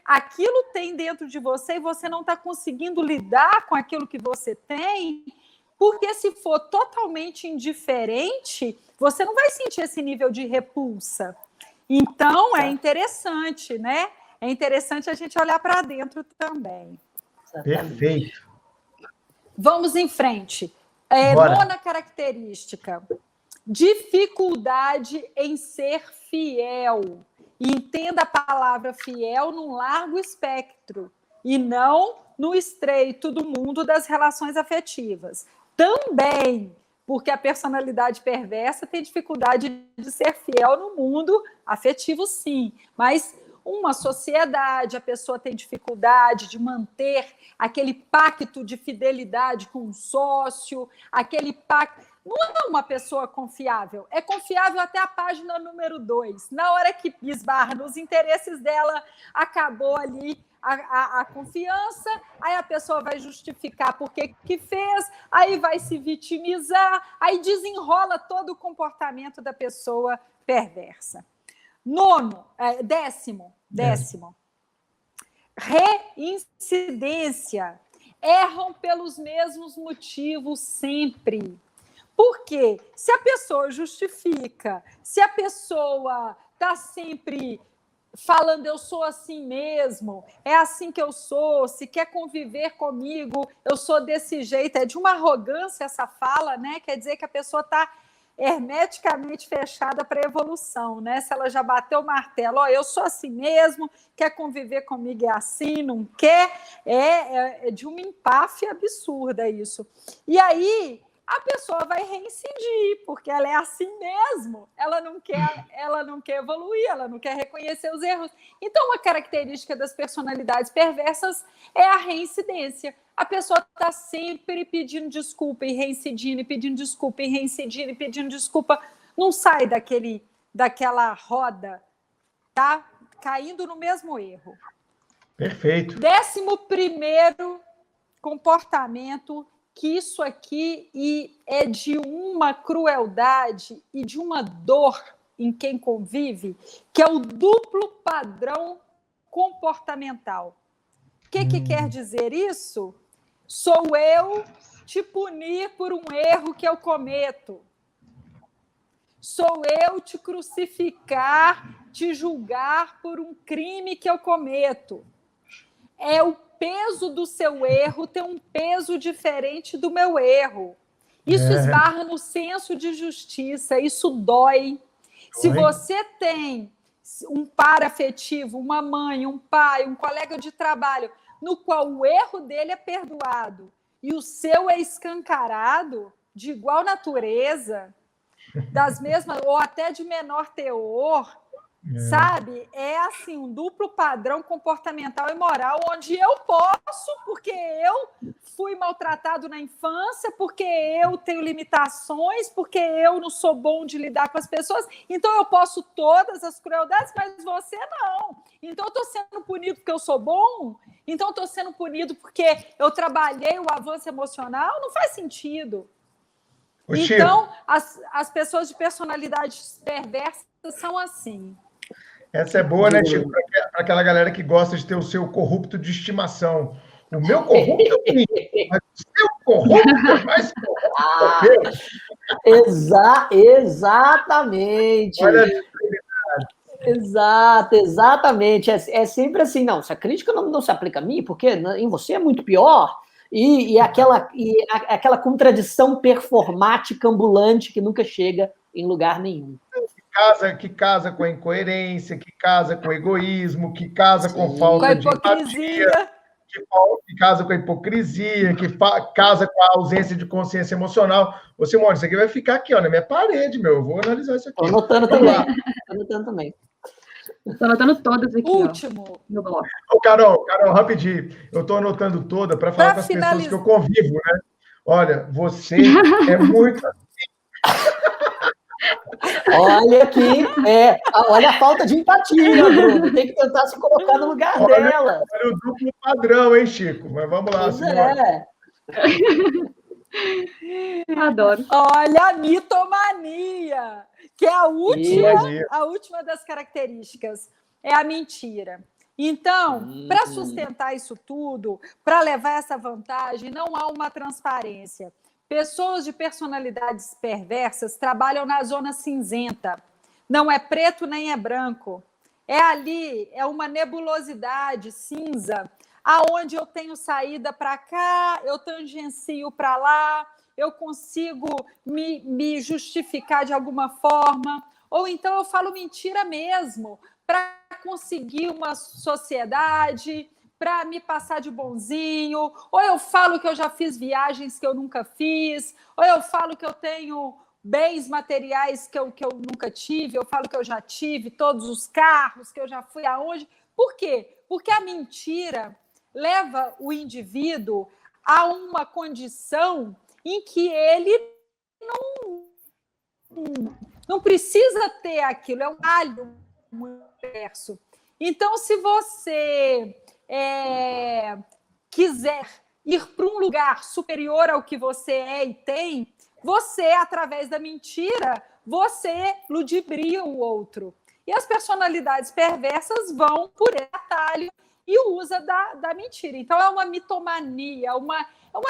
Aquilo tem dentro de você e você não está conseguindo lidar com aquilo que você tem, porque se for totalmente indiferente, você não vai sentir esse nível de repulsa. Então, é interessante, né? É interessante a gente olhar para dentro também. Perfeito. Vamos em frente. Nona característica: dificuldade em ser fiel. E entenda a palavra fiel num largo espectro e não no estreito do mundo das relações afetivas. Também, porque a personalidade perversa tem dificuldade de ser fiel no mundo afetivo, sim. Mas uma sociedade, a pessoa tem dificuldade de manter aquele pacto de fidelidade com um sócio, aquele pacto. Não é uma pessoa confiável, é confiável até a página número 2. Na hora que esbarra nos interesses dela, acabou ali a confiança, aí a pessoa vai justificar por que fez, aí vai se vitimizar, aí desenrola todo o comportamento da pessoa perversa. Décimo. Reincidência. Erram pelos mesmos motivos sempre. Por quê? Se a pessoa justifica, se a pessoa está sempre falando eu sou assim mesmo, é assim que eu sou, se quer conviver comigo, eu sou desse jeito, é de uma arrogância essa fala, né? Quer dizer que a pessoa está hermeticamente fechada para a evolução, né? Se ela já bateu o martelo, eu sou assim mesmo, quer conviver comigo é assim, não quer, é de uma empáfia absurda isso. E aí a pessoa vai reincidir, porque ela é assim mesmo, ela não quer evoluir, ela não quer reconhecer os erros. Então, uma característica das personalidades perversas é a reincidência. A pessoa está sempre pedindo desculpa e reincidindo, e pedindo desculpa e reincidindo, e pedindo desculpa. Não sai daquela roda, tá? Caindo no mesmo erro. Perfeito. 11º comportamento, que isso aqui é de uma crueldade e de uma dor em quem convive, que é o duplo padrão comportamental. O que quer dizer isso? Sou eu te punir por um erro que eu cometo. Sou eu te crucificar, te julgar por um crime que eu cometo. É o peso do seu erro tem um peso diferente do meu erro. Isso esbarra no senso de justiça, isso dói. Se você tem um par afetivo, uma mãe, um pai, um colega de trabalho, no qual o erro dele é perdoado e o seu é escancarado, de igual natureza, das mesmas, ou até de menor teor, sabe? É assim, um duplo padrão comportamental e moral, onde eu posso, porque eu fui maltratado na infância, porque eu tenho limitações, porque eu não sou bom de lidar com as pessoas, então eu posso todas as crueldades, mas você não. Então eu estou sendo punido porque eu sou bom? Então eu estou sendo punido porque eu trabalhei o avanço emocional? Não faz sentido. Então, as pessoas de personalidades perversas são assim. Essa é boa, né, Chico? Para aquela galera que gosta de ter o seu corrupto de estimação. O meu corrupto é bonito, mas o seu corrupto é mais corrupto. Exatamente. Olha, Exatamente. É sempre assim, não, se a crítica não se aplica a mim, porque em você é muito pior, e aquela contradição performática ambulante que nunca chega em lugar nenhum. que casa com a incoerência, que casa com o egoísmo, que casa com falta de empatia, que casa com a hipocrisia, que casa com a ausência de consciência emocional. Ô, Simone, isso aqui vai ficar aqui, ó, na minha parede, meu. Eu vou analisar isso aqui. Estou anotando também. Estou anotando todas aqui. Último. Ó, no bloco. Ô, Carol, rapidinho. Eu estou anotando toda para falar com as pessoas que eu convivo, né? Olha, você é muito... Olha aqui, olha a falta de empatia, Bruno. Tem que tentar se colocar no lugar dela. Olha o duplo padrão, hein, Chico? Mas vamos lá, Simone. Adoro. Olha a mitomania, que é a última das características, é a mentira. Então, para sustentar isso tudo, para levar essa vantagem, não há uma transparência. Pessoas de personalidades perversas trabalham na zona cinzenta. Não é preto nem é branco. É ali, é uma nebulosidade cinza, aonde eu tenho saída para cá, eu tangencio para lá, eu consigo me justificar de alguma forma, ou então eu falo mentira mesmo, para conseguir uma sociedade, para me passar de bonzinho, ou eu falo que eu já fiz viagens que eu nunca fiz, ou eu falo que eu tenho bens materiais que eu nunca tive, eu falo que eu já tive todos os carros, que eu já fui aonde. Por quê? Porque a mentira leva o indivíduo a uma condição em que ele não precisa ter aquilo, é um alho universo. Então, se você quiser ir para um lugar superior ao que você é e tem, você, através da mentira, você ludibria o outro. E as personalidades perversas vão por esse atalho e usa da mentira. Então, é uma mitomania, é uma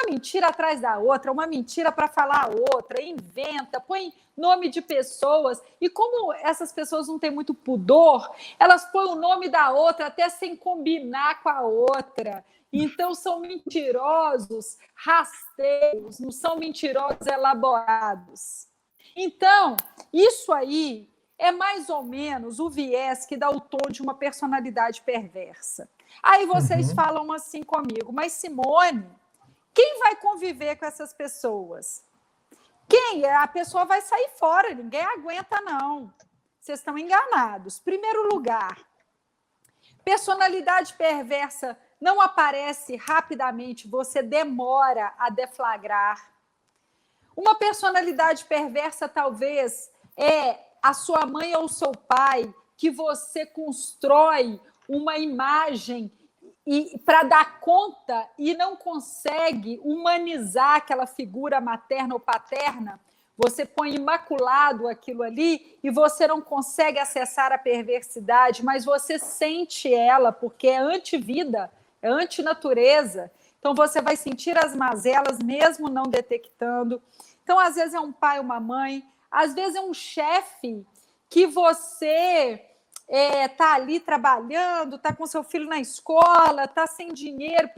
mentira atrás da outra, uma mentira para falar a outra, inventa, põe nome de pessoas. E como essas pessoas não têm muito pudor, elas põem o nome da outra até sem combinar com a outra. Então, são mentirosos rasteiros, não são mentirosos elaborados. Então, isso aí é mais ou menos o viés que dá o tom de uma personalidade perversa. Aí vocês falam assim comigo, mas Simone, quem vai conviver com essas pessoas? A pessoa vai sair fora, ninguém aguenta, não. Vocês estão enganados. Primeiro lugar, personalidade perversa não aparece rapidamente, você demora a deflagrar. Uma personalidade perversa, talvez, é a sua mãe ou o seu pai, que você constrói uma imagem para dar conta e não consegue humanizar aquela figura materna ou paterna, você põe imaculado aquilo ali e você não consegue acessar a perversidade, mas você sente ela, porque é antivida, é antinatureza. Então, você vai sentir as mazelas mesmo não detectando. Então, às vezes é um pai, uma mãe, às vezes é um chefe que você está ali trabalhando, está com seu filho na escola, está sem dinheiro,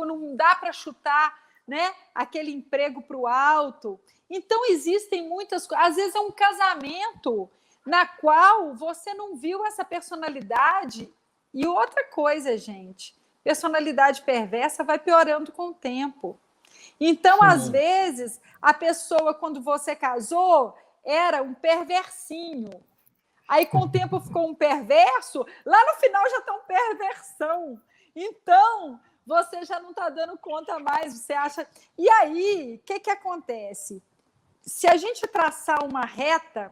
não dá para chutar, né, aquele emprego para o alto. Então, existem muitas coisas. Às vezes é um casamento na qual você não viu essa personalidade. E outra coisa, gente, personalidade perversa vai piorando com o tempo. Então, Sim. às vezes, a pessoa, quando você casou, era um perversinho. Aí, com o tempo, ficou um perverso. Lá no final, já está um perversão. Então, você já não está dando conta mais. Você acha... E aí, o que acontece? Se a gente traçar uma reta,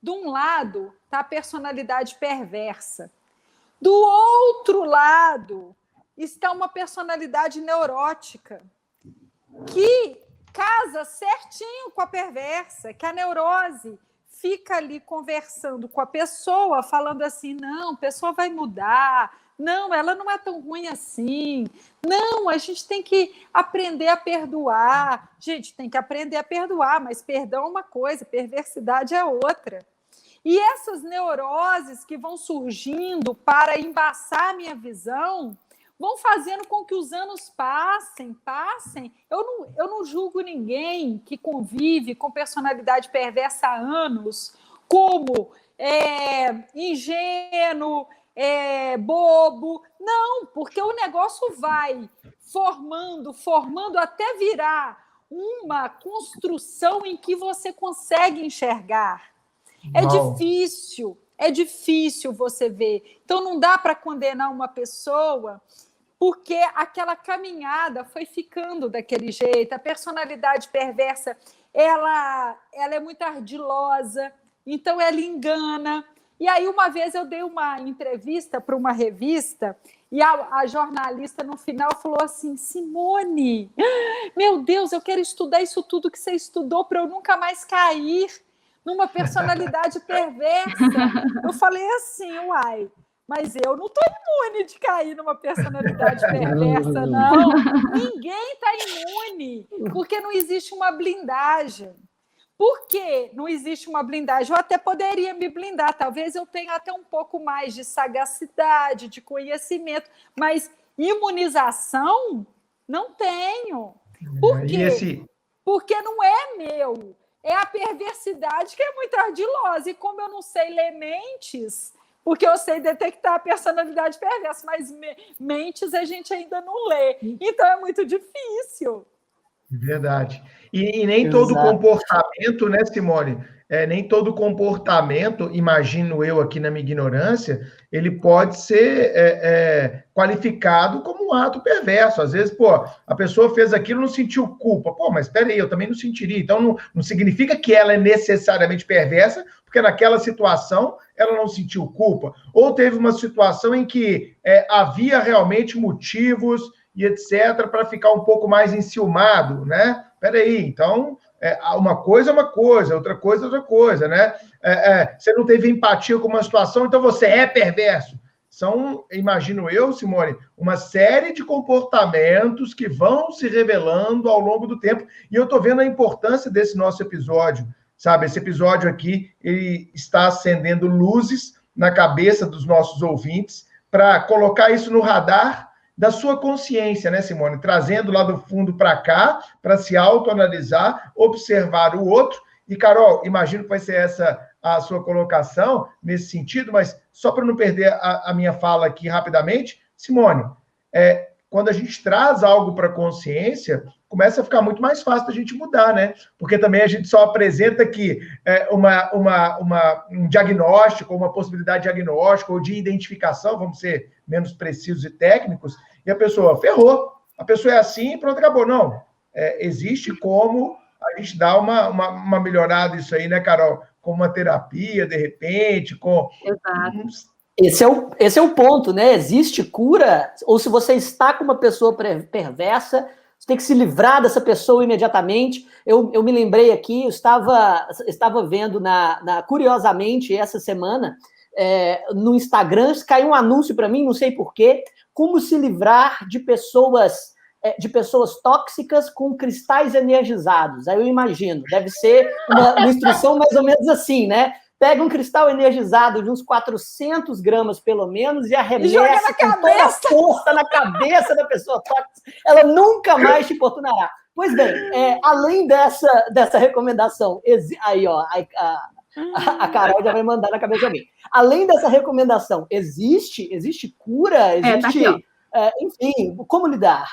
de um lado está a personalidade perversa. Do outro lado está uma personalidade neurótica, que casa certinho com a perversa, que a neurose fica ali conversando com a pessoa, falando assim, não, a pessoa vai mudar, não, ela não é tão ruim assim, não, a gente tem que aprender a perdoar. Gente, tem que aprender a perdoar, mas perdão é uma coisa, perversidade é outra. E essas neuroses que vão surgindo para embaçar a minha visão, vão fazendo com que os anos passem. Eu não julgo ninguém que convive com personalidade perversa há anos, como ingênuo, bobo. Não, porque o negócio vai formando até virar uma construção em que você consegue enxergar. É difícil você ver. Então, não dá para condenar uma pessoa porque aquela caminhada foi ficando daquele jeito. A personalidade perversa, ela é muito ardilosa, então ela engana. E aí, uma vez, eu dei uma entrevista para uma revista e a jornalista, no final, falou assim, Simone, meu Deus, eu quero estudar isso tudo que você estudou para eu nunca mais cair numa personalidade perversa. Eu falei assim, uai, mas eu não estou imune de cair numa personalidade perversa, não. Ninguém está imune, porque não existe uma blindagem. Por que não existe uma blindagem? Eu até poderia me blindar, talvez eu tenha até um pouco mais de sagacidade, de conhecimento, mas imunização não tenho. Por quê? Porque não é meu. É a perversidade que é muito ardilosa. E como eu não sei ler mentes, porque eu sei detectar a personalidade perversa, mas mentes a gente ainda não lê. Então é muito difícil. Verdade. E nem todo comportamento, né, Simone? Nem todo comportamento, imagino eu aqui na minha ignorância, ele pode ser qualificado como um ato perverso. Às vezes, a pessoa fez aquilo e não sentiu culpa. Mas espera aí, eu também não sentiria. Então, não significa que ela é necessariamente perversa, porque naquela situação ela não sentiu culpa. Ou teve uma situação em que havia realmente motivos e etc., para ficar um pouco mais enciumado, né? Peraí, então, uma coisa é uma coisa, outra coisa é outra coisa, né? Você não teve empatia com uma situação, então você é perverso. São, imagino eu, Simone, uma série de comportamentos que vão se revelando ao longo do tempo, e eu estou vendo a importância desse nosso episódio, sabe? Esse episódio aqui, ele está acendendo luzes na cabeça dos nossos ouvintes para colocar isso no radar da sua consciência, né, Simone? Trazendo lá do fundo para cá, para se autoanalisar, observar o outro. E, Carol, imagino que vai ser essa a sua colocação nesse sentido, mas só para não perder a minha fala aqui rapidamente, Simone, quando a gente traz algo para a consciência, começa a ficar muito mais fácil da gente mudar, né? Porque também a gente só apresenta aqui um diagnóstico, uma possibilidade de diagnóstico ou de identificação, vamos ser menos precisos e técnicos, e a pessoa ferrou. A pessoa é assim e pronto, acabou. Não. Existe como a gente dar uma melhorada isso aí, né, Carol? Com uma terapia, de repente, com... Exato. Esse é o ponto, né? Existe cura, ou se você está com uma pessoa perversa, você tem que se livrar dessa pessoa imediatamente. Eu me lembrei aqui, eu estava vendo, curiosamente, essa semana, no Instagram, caiu um anúncio para mim, não sei porquê, como se livrar de pessoas tóxicas com cristais energizados. Aí eu imagino, deve ser uma instrução mais ou menos assim, né? Pega um cristal energizado de uns 400 gramas, pelo menos, e arremessa com toda a força na cabeça da pessoa tóxica. Ela nunca mais te importunará. Pois bem, além dessa recomendação, aí, ó, a Carol já vai mandar na cabeça de alguém. Além dessa recomendação, existe cura? Existe, tá aqui, enfim, como lidar?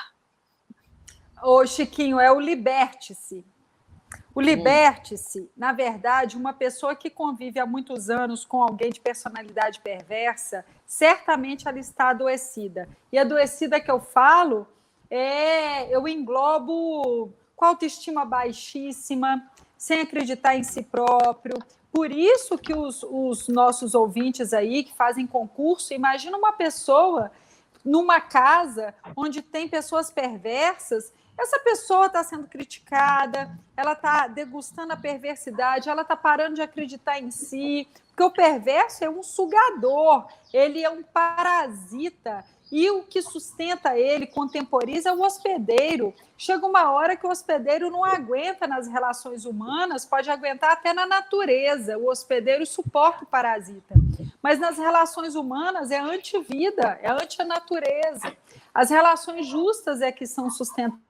Ô, Chiquinho, é o liberte-se. O liberte-se, na verdade, uma pessoa que convive há muitos anos com alguém de personalidade perversa, certamente ela está adoecida. E adoecida que eu falo, eu englobo com autoestima baixíssima, sem acreditar em si próprio. Por isso que os nossos ouvintes aí que fazem concurso, imagina uma pessoa numa casa onde tem pessoas perversas. Essa pessoa está sendo criticada, ela está degustando a perversidade, ela está parando de acreditar em si, porque o perverso é um sugador, ele é um parasita, e o que sustenta ele, contemporiza, é o hospedeiro. Chega uma hora que o hospedeiro não aguenta nas relações humanas, pode aguentar até na natureza, o hospedeiro suporta o parasita. Mas nas relações humanas é anti-vida, é anti-natureza. As relações justas é que são sustentáveis.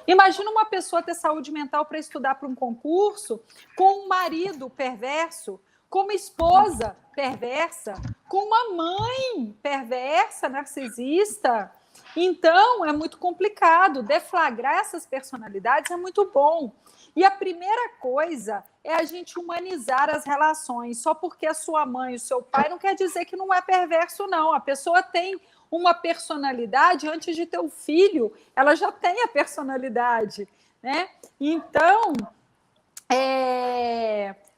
Imagina uma pessoa ter saúde mental para estudar para um concurso com um marido perverso, com uma esposa perversa, com uma mãe perversa, narcisista. Então, é muito complicado. Deflagrar essas personalidades é muito bom. E a primeira coisa é a gente humanizar as relações. Só porque a sua mãe e o seu pai não quer dizer que não é perverso, não. A pessoa tem uma personalidade, antes de ter o filho, ela já tem a personalidade, né? Então,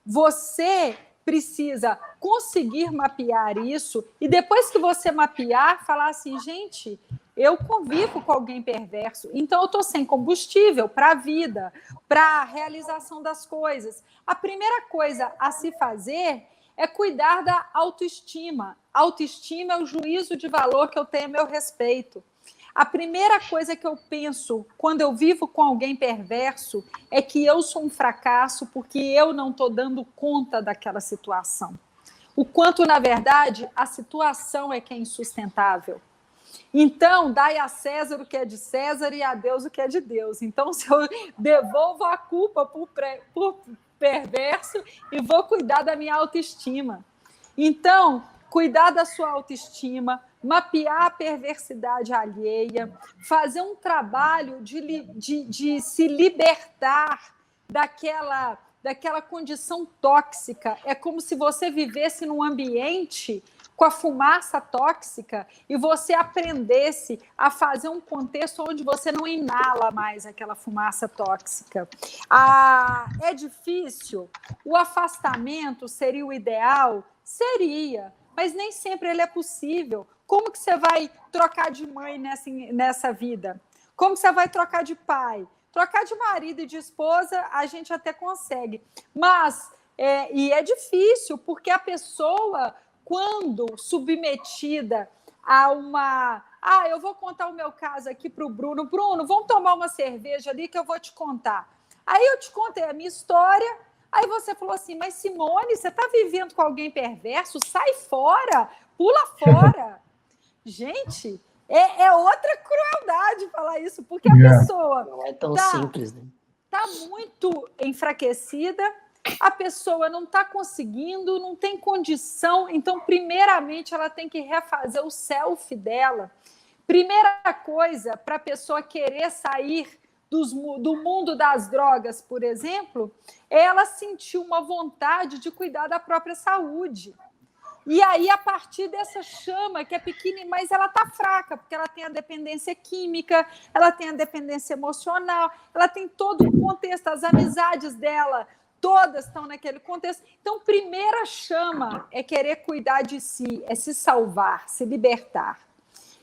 você precisa conseguir mapear isso e depois que você mapear, falar assim, gente, eu convivo com alguém perverso, então eu estou sem combustível para a vida, para a realização das coisas. A primeira coisa a se fazer é cuidar da autoestima. Autoestima é o juízo de valor que eu tenho a meu respeito. A primeira coisa que eu penso quando eu vivo com alguém perverso é que eu sou um fracasso porque eu não estou dando conta daquela situação. O quanto, na verdade, a situação é que é insustentável. Então, dai a César o que é de César e a Deus o que é de Deus. Então, se eu devolvo a culpa por perverso e vou cuidar da minha autoestima. Então, cuidar da sua autoestima, mapear a perversidade alheia, fazer um trabalho de se libertar daquela condição tóxica. É como se você vivesse num ambiente com a fumaça tóxica e você aprendesse a fazer um contexto onde você não inala mais aquela fumaça tóxica. É difícil? O afastamento seria o ideal? Seria, mas nem sempre ele é possível. Como que você vai trocar de mãe nessa vida? Como que você vai trocar de pai? Trocar de marido e de esposa a gente até consegue, mas é difícil, porque a pessoa, quando submetida a uma... eu vou contar o meu caso aqui para o Bruno. Bruno, vamos tomar uma cerveja ali que eu vou te contar. Aí eu te contei a minha história, aí você falou assim, mas Simone, você está vivendo com alguém perverso? Sai fora, pula fora. Gente, é outra crueldade falar isso, porque a pessoa não é tão simples, né? Está muito enfraquecida, a pessoa não está conseguindo, não tem condição, então, primeiramente, ela tem que refazer o self dela. Primeira coisa, para a pessoa querer sair do mundo das drogas, por exemplo, é ela sentir uma vontade de cuidar da própria saúde. E aí, a partir dessa chama, que é pequena, mas ela está fraca, porque ela tem a dependência química, ela tem a dependência emocional, ela tem todo o contexto, as amizades dela, todas estão naquele contexto. Então, primeira chama é querer cuidar de si, é se salvar, se libertar.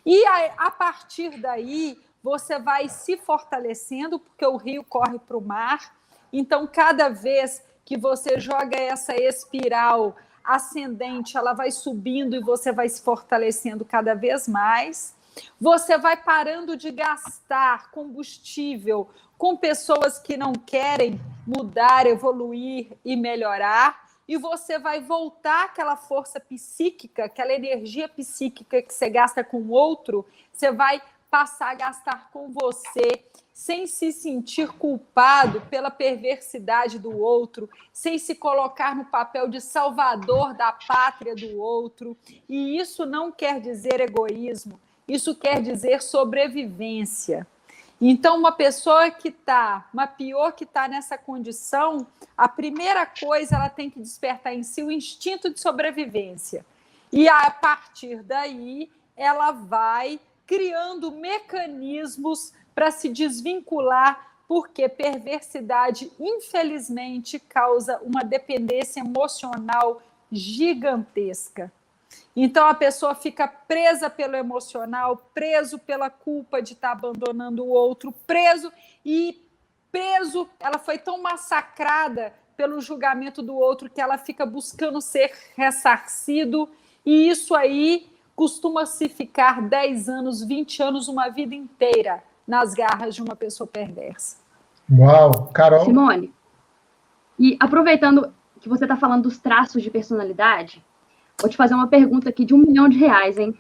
E a partir daí, você vai se fortalecendo, porque o rio corre para o mar. Então, cada vez que você joga essa espiral ascendente, ela vai subindo e você vai se fortalecendo cada vez mais. Você vai parando de gastar combustível com pessoas que não querem mudar, evoluir e melhorar, e você vai voltar aquela força psíquica, aquela energia psíquica que você gasta com o outro, você vai passar a gastar com você, sem se sentir culpado pela perversidade do outro, sem se colocar no papel de salvador da pátria do outro. E isso não quer dizer egoísmo, isso quer dizer sobrevivência. Então, uma pessoa que está, uma pior que está nessa condição, a primeira coisa, ela tem que despertar em si o instinto de sobrevivência. E a partir daí, ela vai criando mecanismos para se desvincular, porque perversidade, infelizmente, causa uma dependência emocional gigantesca. Então, a pessoa fica presa pelo emocional, preso pela culpa de estar abandonando o outro, preso, ela foi tão massacrada pelo julgamento do outro que ela fica buscando ser ressarcido, e isso aí costuma-se ficar 10 anos, 20 anos, uma vida inteira nas garras de uma pessoa perversa. Uau, Carol. Simone, e aproveitando que você está falando dos traços de personalidade, vou te fazer uma pergunta aqui de R$1 milhão, hein?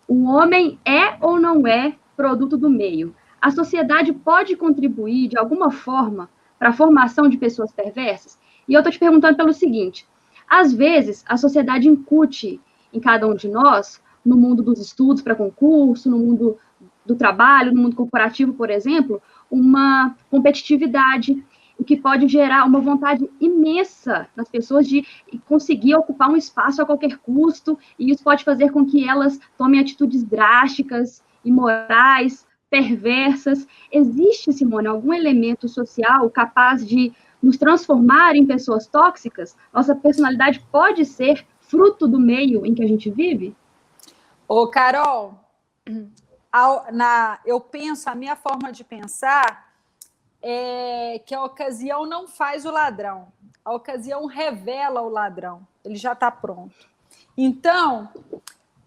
O homem é ou não é produto do meio? A sociedade pode contribuir de alguma forma para a formação de pessoas perversas? E eu estou te perguntando pelo seguinte: às vezes a sociedade incute em cada um de nós, no mundo dos estudos para concurso, no mundo do trabalho, no mundo corporativo, por exemplo, uma competitividade, o que pode gerar uma vontade imensa nas pessoas de conseguir ocupar um espaço a qualquer custo, e isso pode fazer com que elas tomem atitudes drásticas, imorais, perversas. Existe, Simone, algum elemento social capaz de nos transformar em pessoas tóxicas? Nossa personalidade pode ser fruto do meio em que a gente vive? Ô, Carol, eu penso, a minha forma de pensar é que a ocasião não faz o ladrão, a ocasião revela o ladrão, ele já está pronto. Então,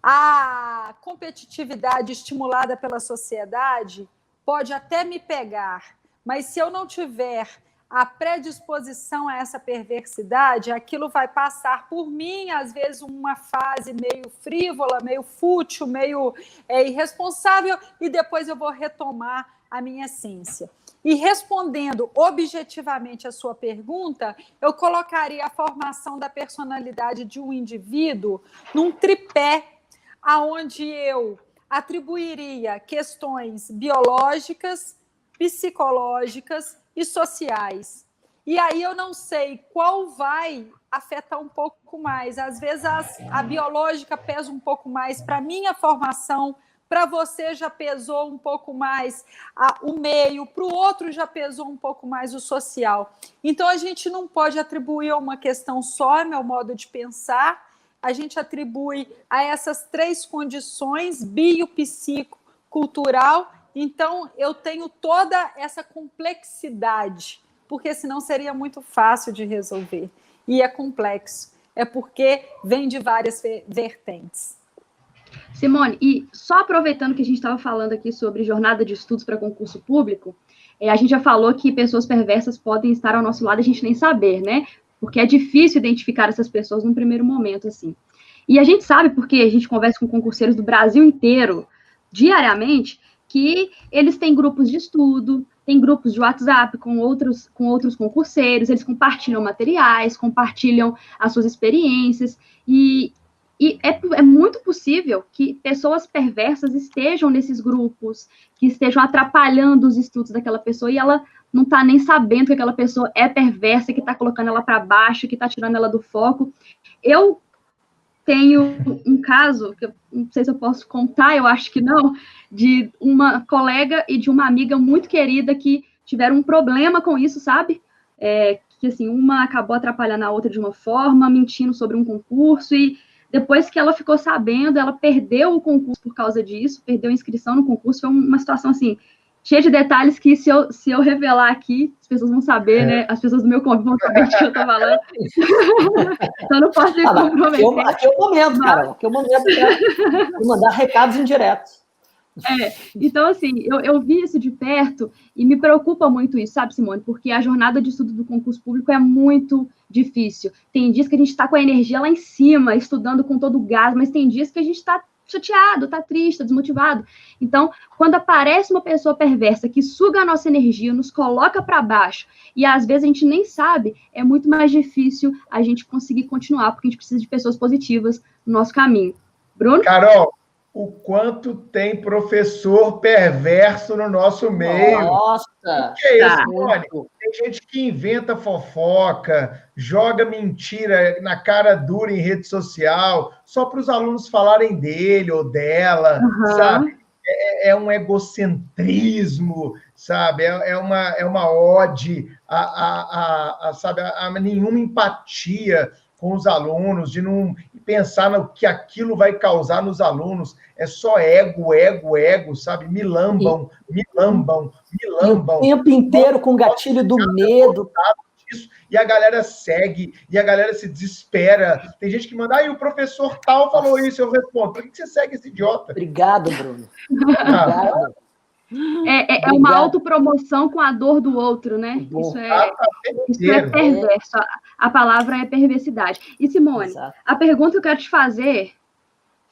a competitividade estimulada pela sociedade pode até me pegar, mas se eu não tiver a predisposição a essa perversidade, aquilo vai passar por mim, às vezes uma fase meio frívola, meio fútil, meio irresponsável, e depois eu vou retomar a minha essência. E respondendo objetivamente a sua pergunta, eu colocaria a formação da personalidade de um indivíduo num tripé, aonde eu atribuiria questões biológicas, psicológicas e sociais. E aí eu não sei qual vai afetar um pouco mais. Às vezes a biológica pesa um pouco mais para a minha formação, para você já pesou um pouco mais o meio, para o outro já pesou um pouco mais o social. Então a gente não pode atribuir a uma questão só, meu modo de pensar, a gente atribui a essas 3 condições, bio, psico, cultural. Então, eu tenho toda essa complexidade, porque senão seria muito fácil de resolver. E é complexo, é porque vem de várias vertentes. Simone, e só aproveitando que a gente estava falando aqui sobre jornada de estudos para concurso público, a gente já falou que pessoas perversas podem estar ao nosso lado e a gente nem saber, né? Porque é difícil identificar essas pessoas num primeiro momento, assim. E a gente sabe, porque a gente conversa com concurseiros do Brasil inteiro, diariamente, que eles têm grupos de estudo, têm grupos de WhatsApp com outros concurseiros, eles compartilham materiais, compartilham as suas experiências, e é muito possível que pessoas perversas estejam nesses grupos, que estejam atrapalhando os estudos daquela pessoa, e ela não está nem sabendo que aquela pessoa é perversa, que está colocando ela para baixo, que está tirando ela do foco. Eu tenho um caso, que eu não sei se eu posso contar, eu acho que não, de uma colega e de uma amiga muito querida que tiveram um problema com isso, sabe? Que, assim, uma acabou atrapalhando a outra de uma forma, mentindo sobre um concurso, e depois que ela ficou sabendo, ela perdeu o concurso por causa disso, perdeu a inscrição no concurso. Foi uma situação, assim, cheia de detalhes que se eu revelar aqui, as pessoas vão saber, né? As pessoas do meu convívio vão saber de que eu tô falando. Então, não posso me comprometer. Aqui é o momento, cara. Aqui é o momento de mandar recados indiretos. Então, assim, eu vi isso de perto e me preocupa muito isso, sabe, Simone? Porque a jornada de estudo do concurso público é muito difícil. Tem dias que a gente está com a energia lá em cima, estudando com todo o gás, mas tem dias que a gente está chateado, está triste, tá desmotivado. Então, quando aparece uma pessoa perversa que suga a nossa energia, nos coloca para baixo, e às vezes a gente nem sabe, é muito mais difícil a gente conseguir continuar, porque a gente precisa de pessoas positivas no nosso caminho. Bruno? Carol, o quanto tem professor perverso no nosso meio. Nossa! O que é isso, Tá. Mônica? Tem gente que inventa fofoca, joga mentira na cara dura em rede social, só para os alunos falarem dele ou dela, sabe? Aham. É um egocentrismo, sabe? É uma ode sabe? A nenhuma empatia com os alunos, de não pensar no que aquilo vai causar nos alunos. É só ego, ego, ego, sabe? Me lambam, me lambam, me E o lambam. tempo inteiro com o gatilho do medo. Disso, e a galera segue, e a galera se desespera. Tem gente que manda, o professor tal falou isso, eu respondo, por que você segue esse idiota? Obrigado, Bruno. Ah, Obrigado. É uma autopromoção com a dor do outro, né? Bom. Isso é perverso. A palavra é perversidade. E, Simone, Exato. a pergunta que eu quero te fazer,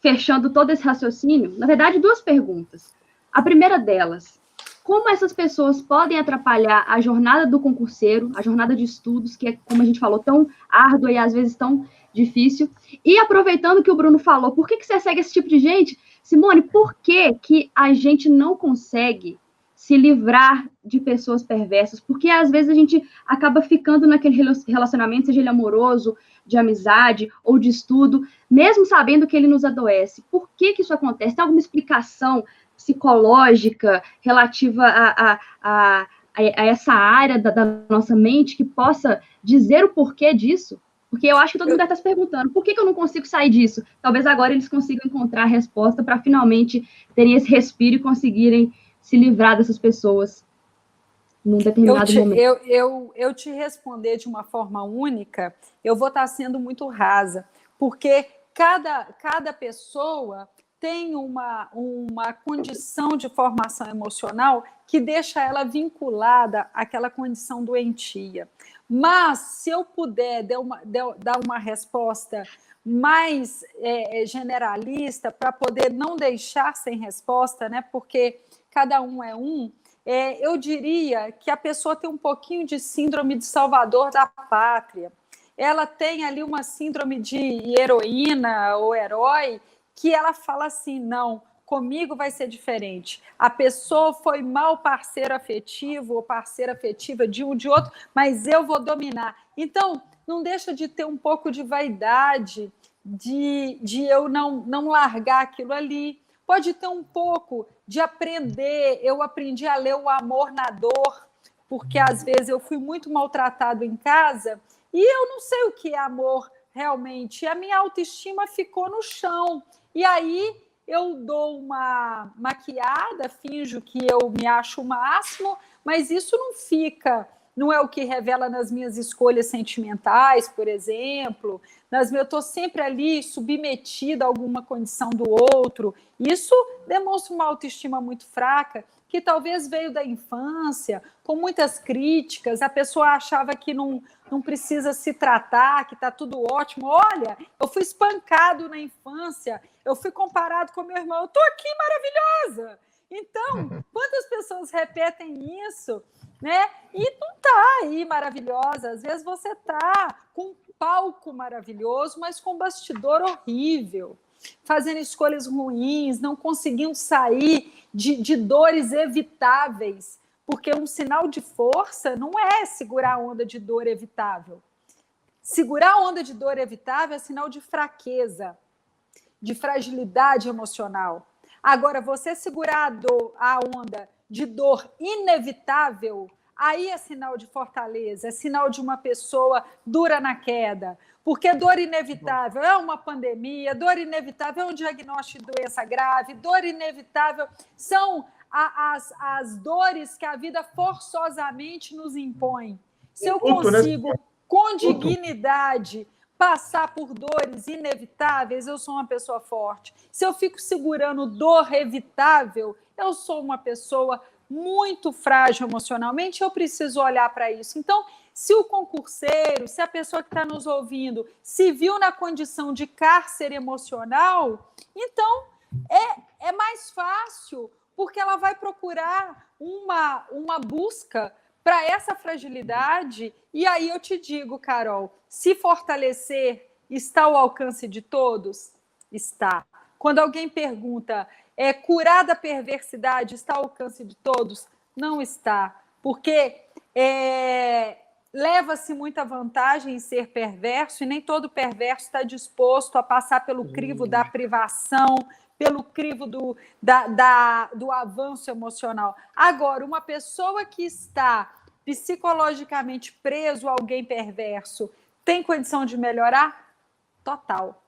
fechando todo esse raciocínio, na verdade, 2 perguntas. A primeira delas, como essas pessoas podem atrapalhar a jornada do concurseiro, a jornada de estudos, que é, como a gente falou, tão árdua e às vezes tão difícil? E aproveitando que o Bruno falou, por que você segue esse tipo de gente? Simone, por que a gente não consegue se livrar de pessoas perversas? Porque às vezes a gente acaba ficando naquele relacionamento, seja ele amoroso, de amizade ou de estudo, mesmo sabendo que ele nos adoece. Por que isso acontece? Tem alguma explicação psicológica relativa a essa área da nossa mente que possa dizer o porquê disso? Porque eu acho que todo mundo deve estar se perguntando, por que eu não consigo sair disso? Talvez agora eles consigam encontrar a resposta para finalmente terem esse respiro e conseguirem se livrar dessas pessoas num determinado momento. Eu te responder de uma forma única, eu vou estar sendo muito rasa, porque cada pessoa tem uma condição de formação emocional que deixa ela vinculada àquela condição doentia. Mas, se eu puder dar uma resposta mais generalista, para poder não deixar sem resposta, né? Porque cada um é um, eu diria que a pessoa tem um pouquinho de síndrome de salvador da pátria. Ela tem ali uma síndrome de heroína ou herói, que ela fala assim, não, comigo vai ser diferente. A pessoa foi mal parceiro afetivo ou parceira afetiva de um de outro, mas eu vou dominar. Então, não deixa de ter um pouco de vaidade, de eu não largar aquilo ali. Pode ter um pouco de aprender, eu aprendi a ler o amor na dor, porque às vezes eu fui muito maltratado em casa e eu não sei o que é amor realmente. A minha autoestima ficou no chão. E aí eu dou uma maquiada, finjo que eu me acho o máximo, mas isso não é o que revela nas minhas escolhas sentimentais, por exemplo. Eu estou sempre ali submetida a alguma condição do outro. Isso demonstra uma autoestima muito fraca, que talvez veio da infância, com muitas críticas. A pessoa achava que não precisa se tratar, que está tudo ótimo. Olha, eu fui espancado na infância, eu fui comparado com meu irmão, eu estou aqui maravilhosa. Então, quantas pessoas repetem isso, né? E não está aí maravilhosa. Às vezes você está com um palco maravilhoso, mas com um bastidor horrível, fazendo escolhas ruins, não conseguindo sair de dores evitáveis, porque um sinal de força não é segurar a onda de dor evitável. Segurar a onda de dor evitável é sinal de fraqueza, de fragilidade emocional. Agora, você segurar a onda de dor inevitável, aí é sinal de fortaleza, é sinal de uma pessoa dura na queda. Porque dor inevitável é uma pandemia, dor inevitável é um diagnóstico de doença grave, dor inevitável são as dores que a vida forçosamente nos impõe. Se eu consigo, com dignidade, passar por dores inevitáveis, eu sou uma pessoa forte. Se eu fico segurando dor evitável, eu sou uma pessoa muito frágil emocionalmente, eu preciso olhar para isso. Então, se o concurseiro, se a pessoa que está nos ouvindo se viu na condição de cárcere emocional, então é mais fácil, porque ela vai procurar uma busca para essa fragilidade. E aí eu te digo, Carol, se fortalecer está ao alcance de todos? Está. Quando alguém pergunta, curar da perversidade está ao alcance de todos? Não está, porque leva-se muita vantagem em ser perverso e nem todo perverso está disposto a passar pelo crivo da privação, pelo crivo do avanço emocional. Agora, uma pessoa que está psicologicamente preso a alguém perverso tem condição de melhorar? Total.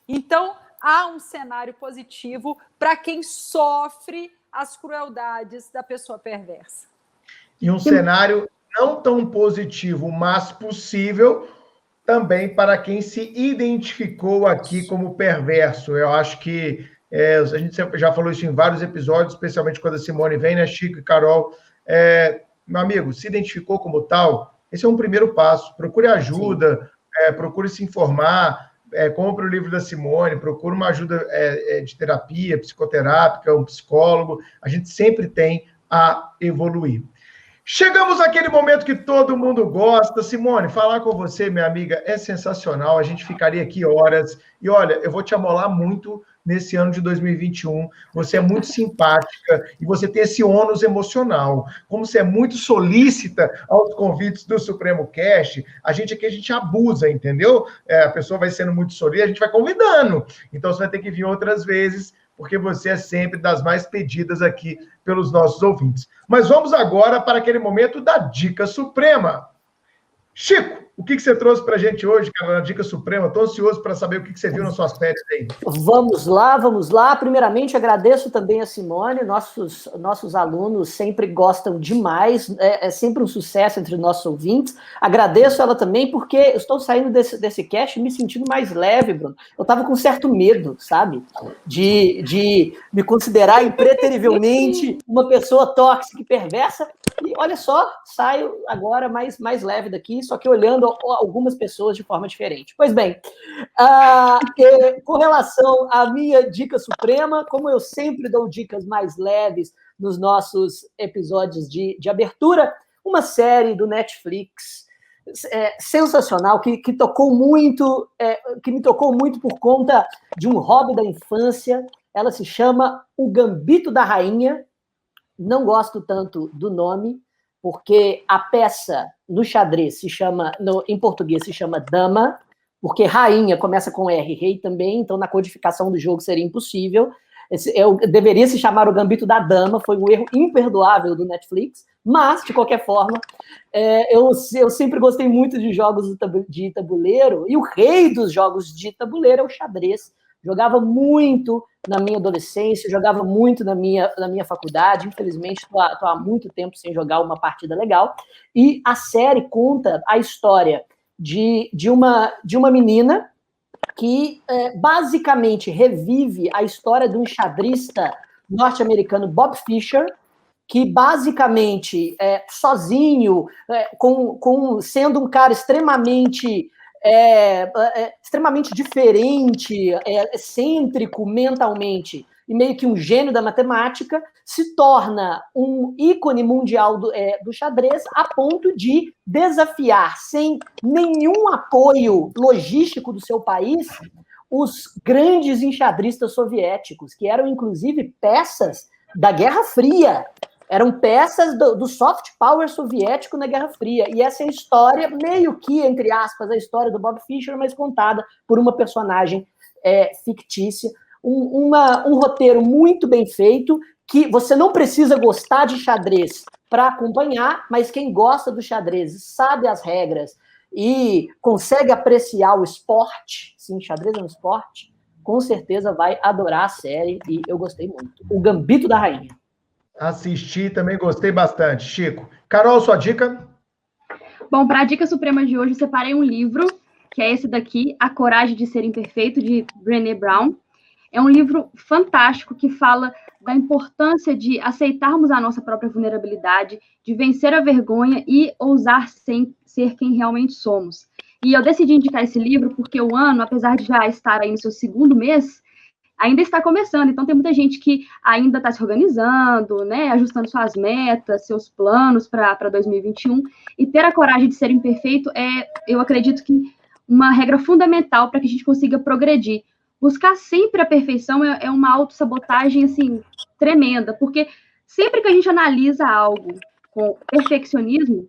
Então, há um cenário positivo para quem sofre as crueldades da pessoa perversa. E um cenário não tão positivo, mas possível também para quem se identificou aqui como perverso. Eu acho que a gente sempre já falou isso em vários episódios, especialmente quando a Simone vem, né, Chico e Carol. Meu amigo, se identificou como tal, esse é um primeiro passo. Procure ajuda, procure se informar, compre o livro da Simone, procure uma ajuda de terapia, psicoterápica, um psicólogo. A gente sempre tem a evoluir. Chegamos àquele momento que todo mundo gosta. Simone, falar com você, minha amiga, é sensacional. A gente ficaria aqui horas. E olha, eu vou te amolar muito nesse ano de 2021. Você é muito simpática e você tem esse ônus emocional. Como você é muito solícita aos convites do Supremo Cast, a gente abusa, entendeu? A pessoa vai sendo muito solícita, a gente vai convidando. Então você vai ter que vir outras vezes, porque você é sempre das mais pedidas aqui pelos nossos ouvintes. Mas vamos agora para aquele momento da Dica Suprema. Chico, o que você trouxe para a gente hoje, cara, na Dica Suprema? Estou ansioso para saber o que você viu nas suas férias aí. Vamos lá. Primeiramente, agradeço também a Simone. Nossos alunos sempre gostam demais. É sempre um sucesso entre nossos ouvintes. Agradeço ela também, porque eu estou saindo desse cast me sentindo mais leve, Bruno. Eu estava com certo medo, sabe? De me considerar impreterivelmente uma pessoa tóxica e perversa. E olha só, saio agora mais leve daqui, só que olhando algumas pessoas de forma diferente. Pois bem, com relação à minha dica suprema, como eu sempre dou dicas mais leves nos nossos episódios de abertura, uma série do Netflix sensacional, que tocou muito, que me tocou muito por conta de um hobby da infância. Ela se chama O Gambito da Rainha. Não gosto tanto do nome, porque a peça no xadrez em português se chama Dama, porque rainha começa com R, rei também, então na codificação do jogo seria impossível. Deveria se chamar O Gambito da Dama, foi um erro imperdoável do Netflix, mas, de qualquer forma, eu sempre gostei muito de jogos de tabuleiro, e o rei dos jogos de tabuleiro é o xadrez. Jogava muito na minha adolescência, jogava muito na minha faculdade. Infelizmente, estou há muito tempo sem jogar uma partida legal. E a série conta a história de uma menina que basicamente revive a história de um xadrista norte-americano, Bob Fischer, que basicamente, sozinho, sendo um cara extremamente diferente, excêntrico mentalmente, e meio que um gênio da matemática, se torna um ícone mundial do xadrez, a ponto de desafiar, sem nenhum apoio logístico do seu país, os grandes enxadristas soviéticos, que eram, inclusive, peças da Guerra Fria. Eram peças do soft power soviético na Guerra Fria. E essa é a história, meio que, entre aspas, a história do Bob Fischer, mas contada por uma personagem fictícia. Um roteiro muito bem feito, que você não precisa gostar de xadrez para acompanhar, mas quem gosta do xadrez sabe as regras e consegue apreciar o esporte, sim, xadrez é um esporte, com certeza vai adorar a série, e eu gostei muito. O Gambito da Rainha. Assisti, também gostei bastante. Chico. Carol, sua dica? Bom, para a dica suprema de hoje, eu separei um livro, que é esse daqui, A Coragem de Ser Imperfeito, de Brené Brown. É um livro fantástico que fala da importância de aceitarmos a nossa própria vulnerabilidade, de vencer a vergonha e ousar ser quem realmente somos. E eu decidi indicar esse livro porque o ano, apesar de já estar aí no seu segundo mês, ainda está começando, então tem muita gente que ainda está se organizando, né, ajustando suas metas, seus planos para 2021, e ter a coragem de ser imperfeito eu acredito que uma regra fundamental para que a gente consiga progredir, buscar sempre a perfeição é uma autossabotagem, assim, tremenda, porque sempre que a gente analisa algo com perfeccionismo,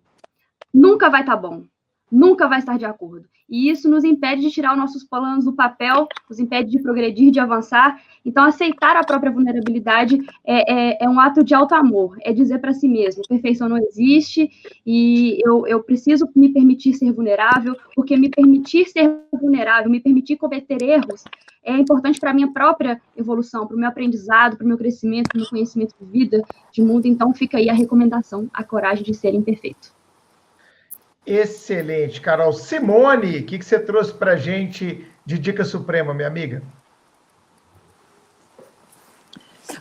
nunca vai estar bom, nunca vai estar de acordo. E isso nos impede de tirar os nossos planos do papel, nos impede de progredir, de avançar. Então, aceitar a própria vulnerabilidade é um ato de auto-amor, é dizer para si mesmo, perfeição não existe e eu preciso me permitir ser vulnerável, porque me permitir ser vulnerável, me permitir cometer erros, é importante para a minha própria evolução, para o meu aprendizado, para o meu crescimento, para o meu conhecimento de vida, de mundo. Então, fica aí a recomendação, a coragem de ser imperfeito. Excelente, Carol. Simone, o que você trouxe para a gente de dica suprema, minha amiga?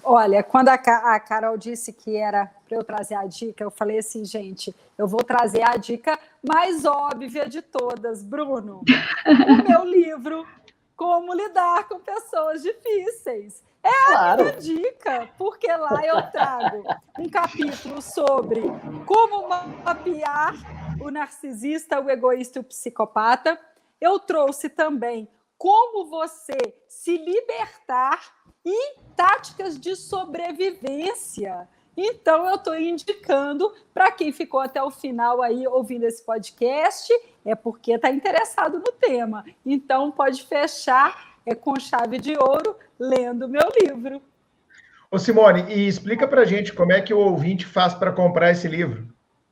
Olha, quando a Carol disse que era para eu trazer a dica, eu falei assim, gente, eu vou trazer a dica mais óbvia de todas, Bruno. O meu livro, Como Lidar com Pessoas Difíceis. É a minha dica, porque lá eu trago um capítulo sobre como mapear o narcisista, o egoísta e o psicopata. Eu trouxe também como você se libertar e táticas de sobrevivência. Então, eu estou indicando para quem ficou até o final aí ouvindo esse podcast, é porque está interessado no tema. Então, pode fechar com chave de ouro lendo o meu livro. Ô, Simone, e explica para a gente como é que o ouvinte faz para comprar esse livro.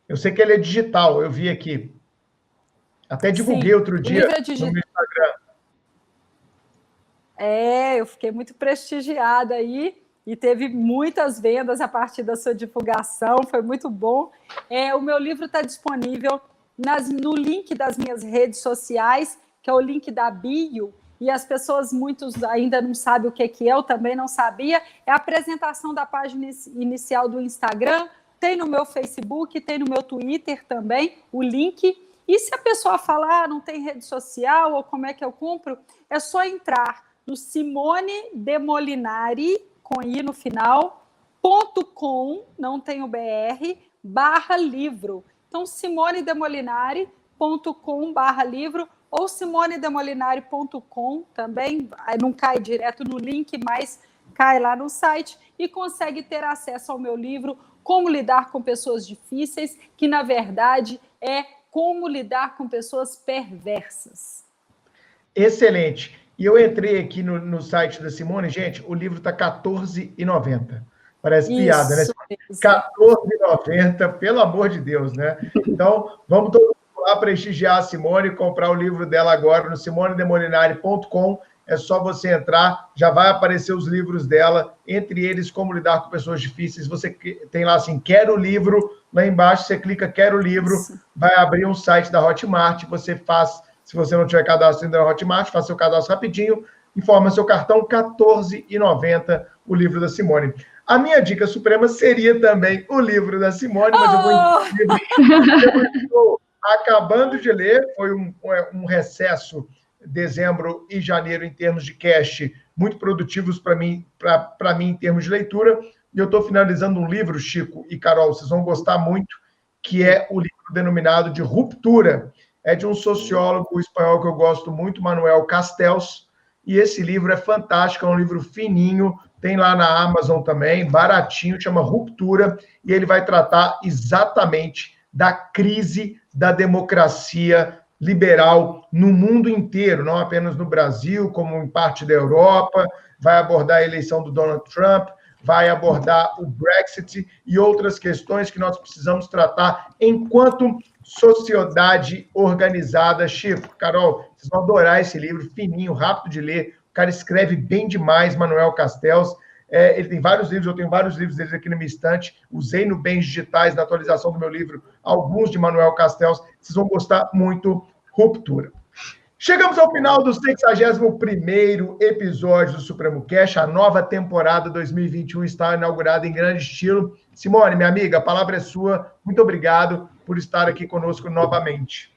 Eu sei que ele é digital, eu vi aqui. Até divulguei outro dia no meu Instagram. Eu fiquei muito prestigiada aí e teve muitas vendas a partir da sua divulgação, foi muito bom. O meu livro está disponível no link das minhas redes sociais, que é o link da bio, e as pessoas, muitos ainda não sabem o que é, eu também não sabia, é a apresentação da página inicial do Instagram, tem no meu Facebook, tem no meu Twitter também, o link. E se a pessoa falar, não tem rede social, ou como é que eu compro, é só entrar no Simone de Molinari, com i no final, .com, não tem o BR, /livro. Então, simonedemolinari.com/livro ou simonedemolinari.com também, não cai direto no link, mas cai lá no site e consegue ter acesso ao meu livro Como Lidar com Pessoas Difíceis, que, na verdade, é como lidar com pessoas perversas. Excelente. E eu entrei aqui no site da Simone, gente, o livro está R$14,90. Parece piada, né? R$14,90, pelo amor de Deus, né? Então, vamos todo mundo lá prestigiar a Simone e comprar o livro dela agora no simonedemolinari.com. É só você entrar, já vai aparecer os livros dela, entre eles Como Lidar com Pessoas Difíceis. Você tem lá assim, quero o livro, lá embaixo você clica quero o livro, vai abrir um site da Hotmart, você faz, se você não tiver cadastro ainda na Hotmart, faz seu cadastro rapidinho, informa seu cartão, R$14,90 o livro da Simone. A minha dica suprema seria também o livro da Simone, mas eu estou acabando de ler, foi um recesso dezembro e janeiro em termos de cash muito produtivos para mim em termos de leitura, e eu estou finalizando um livro, Chico e Carol, vocês vão gostar muito, que é o livro denominado de Ruptura, é de um sociólogo espanhol que eu gosto muito, Manuel Castells, e esse livro é fantástico, é um livro fininho, tem lá na Amazon também, baratinho, chama Ruptura, e ele vai tratar exatamente da crise da democracia liberal no mundo inteiro, não apenas no Brasil, como em parte da Europa, vai abordar a eleição do Donald Trump, vai abordar o Brexit e outras questões que nós precisamos tratar enquanto sociedade organizada. Chico, Carol, vocês vão adorar esse livro, fininho, rápido de ler, o cara escreve bem demais, Manuel Castells. Ele tem vários livros, eu tenho vários livros deles aqui na minha estante, usei no Bens Digitais, na atualização do meu livro, alguns de Manuel Castells, vocês vão gostar muito. Ruptura. Chegamos ao final do 61º episódio do Supremo Cash, a nova temporada 2021 está inaugurada em grande estilo. Simone, minha amiga, a palavra é sua, muito obrigado por estar aqui conosco novamente.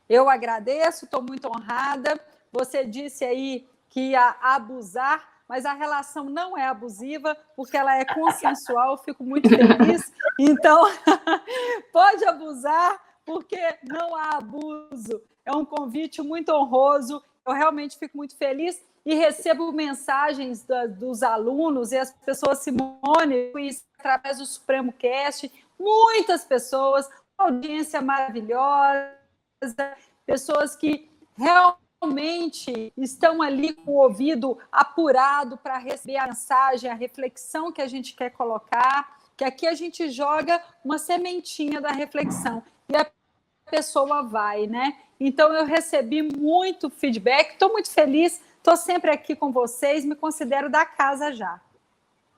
Eu agradeço, estou muito honrada, você disse aí que ia abusar, mas a relação não é abusiva, porque ela é consensual, eu fico muito feliz. Então, pode abusar, porque não há abuso. É um convite muito honroso. realmente fico muito feliz e recebo mensagens dos alunos e as pessoas, Simone, isso através do Supremo Cast, muitas pessoas, audiência maravilhosa, pessoas que realmente estão ali com o ouvido apurado para receber a mensagem, a reflexão que a gente quer colocar, que aqui a gente joga uma sementinha da reflexão e a pessoa vai, né? Então, eu recebi muito feedback, estou muito feliz, estou sempre aqui com vocês, me considero da casa já.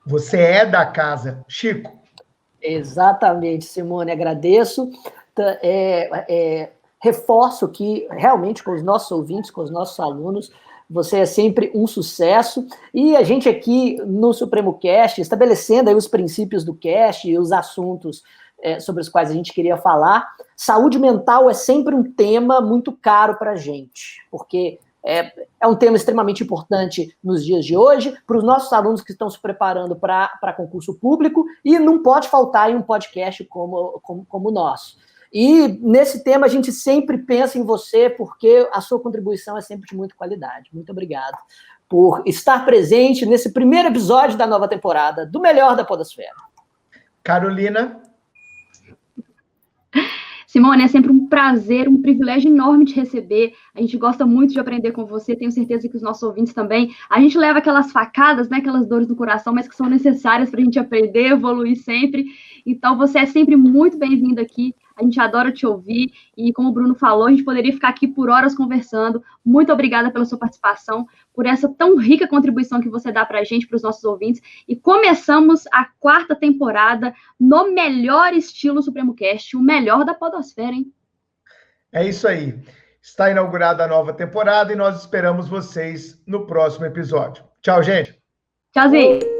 Você é da casa. Chico? Exatamente, Simone, agradeço. Reforço que, realmente, com os nossos ouvintes, com os nossos alunos, você é sempre um sucesso. E a gente aqui no Supremo Cast, estabelecendo aí os princípios do cast e os assuntos sobre os quais a gente queria falar, saúde mental é sempre um tema muito caro para a gente, porque é um tema extremamente importante nos dias de hoje, para os nossos alunos que estão se preparando para concurso público, e não pode faltar em um podcast como o nosso. E nesse tema a gente sempre pensa em você, porque a sua contribuição é sempre de muita qualidade. Muito obrigado por estar presente nesse primeiro episódio da nova temporada do Melhor da Podosfera. Carolina? Simone, é sempre um prazer, um privilégio enorme te receber. A gente gosta muito de aprender com você, tenho certeza que os nossos ouvintes também. A gente leva aquelas facadas, né, aquelas dores no coração, mas que são necessárias para a gente aprender, evoluir sempre. Então, você é sempre muito bem-vindo aqui. A gente adora te ouvir e, como o Bruno falou, a gente poderia ficar aqui por horas conversando. Muito obrigada pela sua participação, por essa tão rica contribuição que você dá para a gente, para os nossos ouvintes. E começamos a 4ª temporada no melhor estilo Supremo Cast, o melhor da podosfera, hein? É isso aí. Está inaugurada a nova temporada e nós esperamos vocês no próximo episódio. Tchau, gente. Tchauzinho.